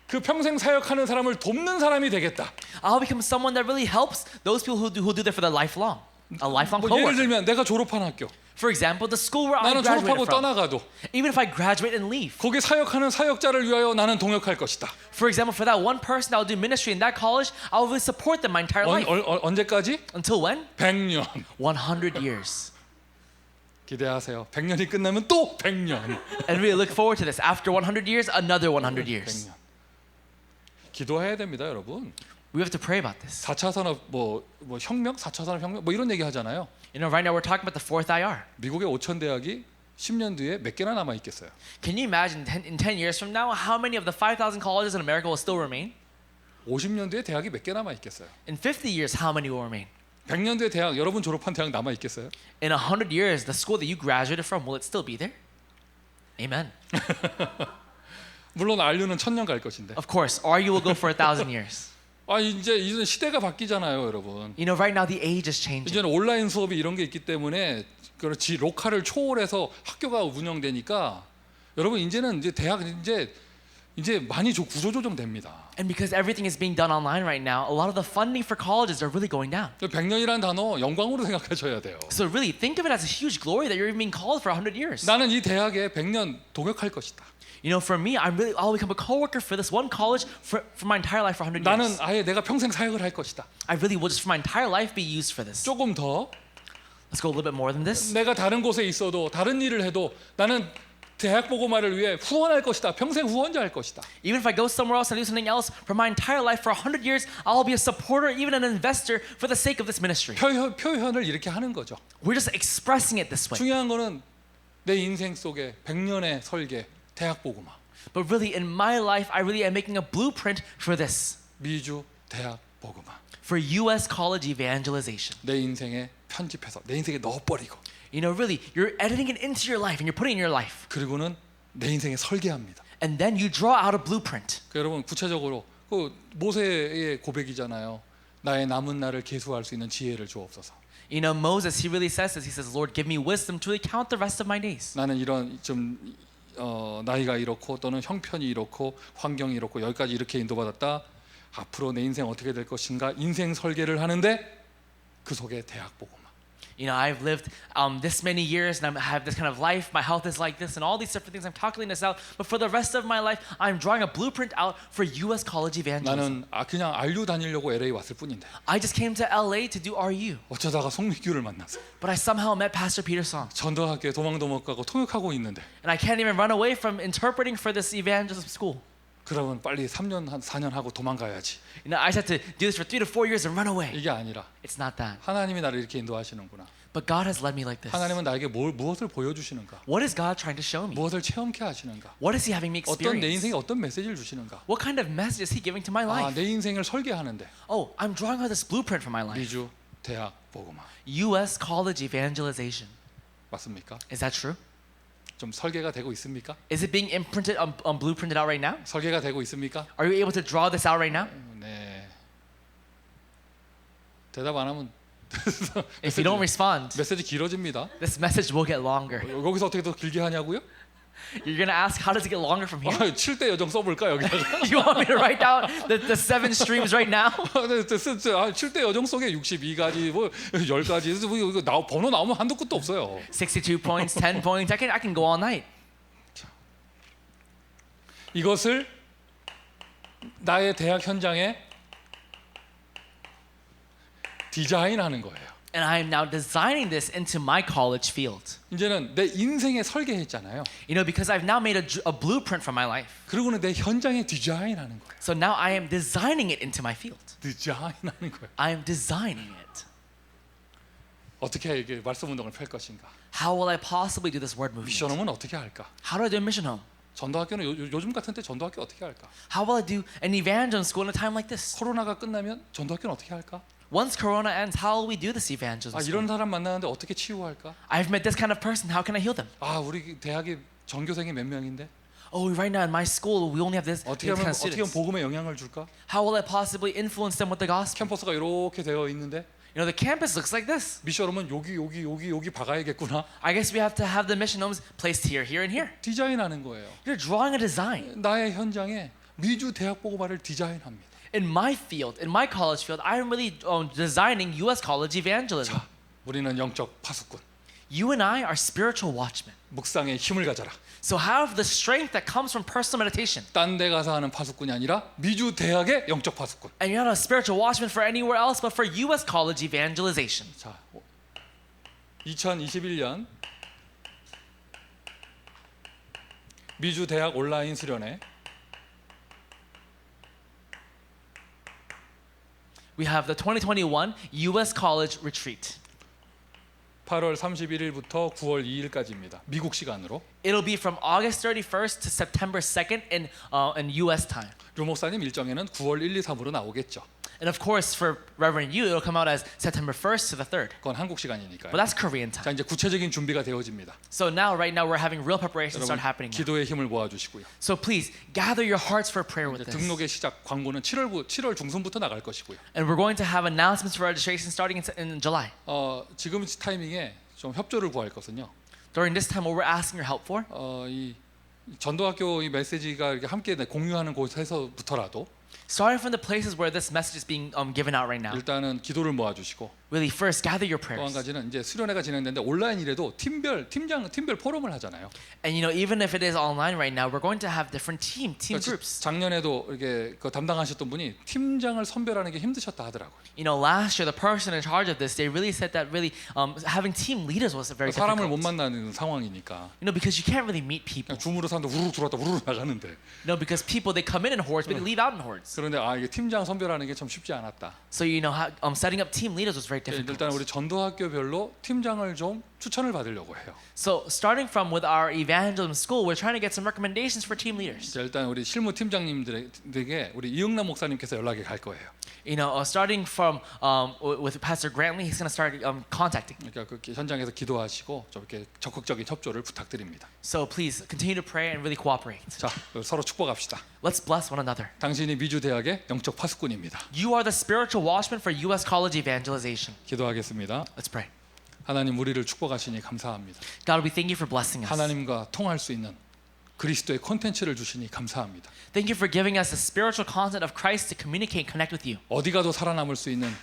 그 평생 사역하는 사람을 돕는 사람이 되겠다. I'll become someone that really helps those people who do that for their lifelong. A lifelong 뭐 예를 coworker. 들면 내가 졸업한 학교, For example, the school where I 나는 graduated 졸업하고 from. 떠나가도 Even if I graduate and leave. 거기 사역하는 사역자를 위하여 나는 동역할 것이다. For example, for that one person that will do ministry in that college, I will really support them my entire life. 언제까지? Until when? 100년. 100 years. 기대하세요. 100년이 끝나면 또 100년. And really look forward to this. After 100 years, another 100 years. 100년. 기도해야 됩니다, 여러분. We have to pray about this. 4차 산업 뭐 혁명, 4차 산업 혁명 뭐 이런 얘기 하잖아요. You know, right now we're talking about the fourth IR. 미국의 5천 대학이 10년 뒤에 몇 개나 남아 있겠어요? Can you imagine in 10 years from now, how many of the 5,000 colleges in America will still remain? 50년 뒤에 대학이 몇 개 남아 있겠어요? In 50 years, how many will remain? 100년 뒤에 대학, 여러분 졸업한 대학 남아 있겠어요? In 100 years, the school that you graduated from, will it still be there? Amen. 물론 RU는 1000년 갈 것인데. Of course, or you will go for 1,000 years. 이제 시대가 바뀌잖아요, 여러분. You know, right now the age is changing. 이제는 온라인 수업이 이런 게 있기 때문에 그렇지 로컬을 초월해서 학교가 운영되니까 여러분 이제는 이제 대학 이제 많이 구조조정 됩니다. And because everything is being done online right now, a lot of the funding for colleges are really going down. 100년이라는 단어 영광으로 생각하셔야 돼요. So really, think of it as a huge glory that you're even being called for 100 years. 나는 이 대학에 100년 동역할 것이다. You know, for me, I'll become a coworker for this one college for my entire life for 100 나는 years. 아예 내가 평생 사역을 할 것이다. I really will just for my entire life be used for this. 조금 더 Let's go a little bit more than this. 내가 다른 곳에 있어도 다른 일을 해도 나는 대학 보고마를 위해 후원할 것이다. 평생 후원자 할 것이다. Even if I go somewhere else and do something else for my entire life for 100 years, I'll be a supporter, even an investor for the sake of this ministry. 표현을 이렇게 하는 거죠. We're just expressing it this way. 중요한 거는 내 인생 속에 100년의 설계, 대학 보고마. But really, in my life, I really am making a blueprint for this. 미주 대학 보고마. For U.S. college evangelization. 내 인생에 편집해서 내 인생에 넣어버리고. You know, really, you're editing it into your life and you're putting it in your life. 그리고는 내 인생에 설계합니다. And then you draw out a blueprint. 여러분 구체적으로 그 모세의 고백이잖아요. 나의 남은 날을 계수할 수 있는 지혜를 주옵소서. You know, Moses, he really says this. He says, Lord, give me wisdom to recount the rest of my days. 나는 이런 좀 나이가 이렇고 또는 형편이 이렇고 환경이 이렇고 여기까지 이렇게 인도받았다. 앞으로 내 인생 어떻게 될 것인가 인생 설계를 하는데 그 속에 대학 보고마. You know, I've lived this many years and I have this kind of life. My health is like this and all these different things. I'm calculating this out. But for the rest of my life, I'm drawing a blueprint out for U.S. college evangelism. 나는 그냥 RU 다니려고 LA 왔을 뿐인데 I just came to LA to do RU. 어쩌다가 송미규를 만나서 But I somehow met Pastor Peter Song. 전도학교에 도망도 못 가고 통역하고 있는데 And I can't even run away from interpreting for this evangelism school. 그러면 빨리 3년 한 4년 하고 도망가야지. You know, I just had to do this for 3 to 4 years and run away. 이게 아니라 It's not that. 하나님이 나를 이렇게 인도하시는구나. But God has led me like this. 하나님은 나에게 무엇을 보여주시는가? What is God trying to show me? 무엇을 체험케 하시는가? What is He having me 어떤 내 인생에 experience? 어떤 메시지를 주시는가? What kind of message is He giving to my life? 내 인생을 설계하는데 Oh, I'm drawing out this blueprint for my life. 미주 대학 보고마. U.S. college evangelization. 맞습니까? Is that true? 좀 설계가 되고 있습니까? Is it being imprinted on blueprinted out right now? 설계가 되고 있습니까? Are you able to draw this out right now? 네. 대답 안 하면 If you don't respond, 메시지 길어집니다. this message will get longer. 여기서 어떻게 더 길게 하냐고요? You're gonna ask, how does it get longer from here? 7대 여정 써볼까 여기다가? You want me to write down the 7 streams right now? 7대 여정 속에 62가지 뭐 10가지 이거 번호 나오면 한도 끝도 없어요. 62 points, 10 points. I can go all night. 이것을 나의 대학 현장에 디자인하는 거예요. And I am now designing this into my college field. 이제는 내 인생에 설계했잖아요. You know, because I've now made a blueprint for my life. 그리고는 내 현장에 디자인하는 거예요. So now I am designing it into my field. 디자인하는 거예요. I am designing it. 어떻게 이게 말씀 운동을 펼 것인가? How will I possibly do this word movement? 미션홈은 어떻게 할까? How do I do a mission home? 전도학교는 요즘 같은 때 전도학교 어떻게 할까? How will I do an evangelism school in a time like this? 코로나가 끝나면 전도학교는 어떻게 할까? Once Corona ends, how will we do this evangelism 아, school? 이런 사람 만나는데 어떻게 치유할까? I've met this kind of person. How can I heal them? 아, 우리 대학에 전교생이 몇 명인데 Oh, right now in my school, we only have this 어떻게 kind 하면 of students. 복음에 영향을 줄까? How will I possibly influence them with the gospel? 캠퍼스가 이렇게 되어 있는데 You know, the campus looks like this. 미션홈은 여기 박아야겠구나. I guess we have to have the mission homes placed here, here, and here. 디자인하는 거예요. You're drawing a design. 나의 현장에 미주 대학 보고발을 디자인합니다. In my field, in my college field, I'm really designing U.S. college evangelism. 자, 우리는 영적 파수꾼. You and I are spiritual watchmen. 묵상에 힘을 가져라. So have the strength that comes from personal meditation. 딴 데 가서 하는 파수꾼이 아니라 미주 대학의 영적 파수꾼. And you're not a spiritual watchman for anywhere else but for U.S. college evangelization. 자, 2021년 미주 대학 온라인 수련회 We have the 2021 U.S. college retreat. 8월 31일부터 9월 2일까지입니다. 미국 시간으로. It'll be from August 31st to September 2nd in U.S. time. 류 목사님 일정에는 9월 1, 2, 3으로 나오겠죠. And of course, for Reverend Yu, it'll come out as September 1st to the 3rd. 그건 한국 시간이니까요. But that's Korean 자, time. 이제 구체적인 준비가 되어집니다. So right now, we're having real preparations 여러분 start happening now. 기도의 힘을 모아주시고요. So please, gather your hearts for prayer with 이제 this. 등록의 시작 광고는 7월 중순부터 나갈 것이고요. And we're going to have announcements for registration starting in July. 지금 타이밍에 좀 협조를 구할 것은요. During this time, what we're asking your help for 이 전도학교 이 메시지가 이렇게 함께 공유하는 곳에서부터라도 starting from the places where this message is being given out right now. 일단은 기도를 모아주시고 Really, first gather your 또 한 prayers. 가지는 이제 수련회가 진행되는데 온라인이라도 팀별 포럼을 하잖아요. And you know, even if it is online right now, we're going to have different team 그러니까 groups. 작년에도 이렇게 그 담당하셨던 분이 팀장을 선별하는 게 힘드셨다 하더라고요. You know, last year the person in charge of this, they really said that really having team leaders was very 사람을 못 difficult. 만나는 상황이니까 You know, because you can't really meet people. 그냥 줌으로 사람들 우르르 들어왔다 우르르 나가는데 You know, because people they come in hordes, but they leave out in hordes. 그런데 이게 팀장 선별하는 게 참 쉽지 않았다. So you know, setting up team leaders was very difficult. 일단 우리 전도학교별로 팀장을 좀 추천을 받으려고 해요. So starting from with our evangelism school, we're trying to get some recommendations for team leaders. 자, 일단 우리 실무 팀장님들에게 우리 이영남 목사님께서 연락이 갈 거예요. You know, starting from with Pastor Grantley, he's going to start contacting. 그러니까 그 현장에서 기도하시고 좀 이렇게 적극적인 협조를 부탁드립니다. So please continue to pray and really cooperate. 자, 서로 축복합시다. Let's bless one another. 당신이 미주 대학의 영적 파수꾼입니다. You are the spiritual watchman for U.S. college evangelization. 기도하겠습니다. Let's pray. 하나님 우리를 축복하시니 감사합니다. God, we thank you for blessing us. 하나님과 통할 수 있는 그리스도의 콘텐츠를 주시니 감사합니다. Thank you for giving us the spiritual content of Christ to communicate and connect with you. 어디 가도 살아남을 수 있는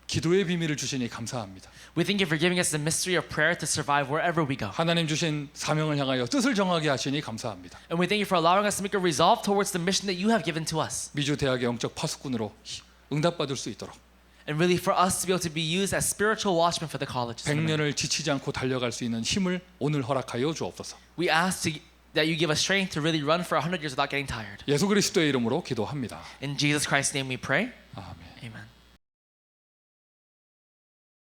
기도의 비밀을 주시니 감사합니다. We thank you for giving us the mystery of prayer to survive wherever we go. 하나님 주신 사명을 향하여 뜻을 정하게 하시니 감사합니다. And we thank you for allowing us to make a resolve towards the mission that you have given to us. 미주 대학의 영적 파수꾼으로 응답받을 수 있도록 And really for us to be able to be used as spiritual watchmen for the college. 100년을 지치지 않고 달려갈 수 있는 힘을 오늘 허락하여 주옵소서. We ask that you give us strength to really run for 100 years without getting tired. 예수 그리스도의 이름으로 기도합니다. In Jesus Christ's name we pray. 아멘. Amen.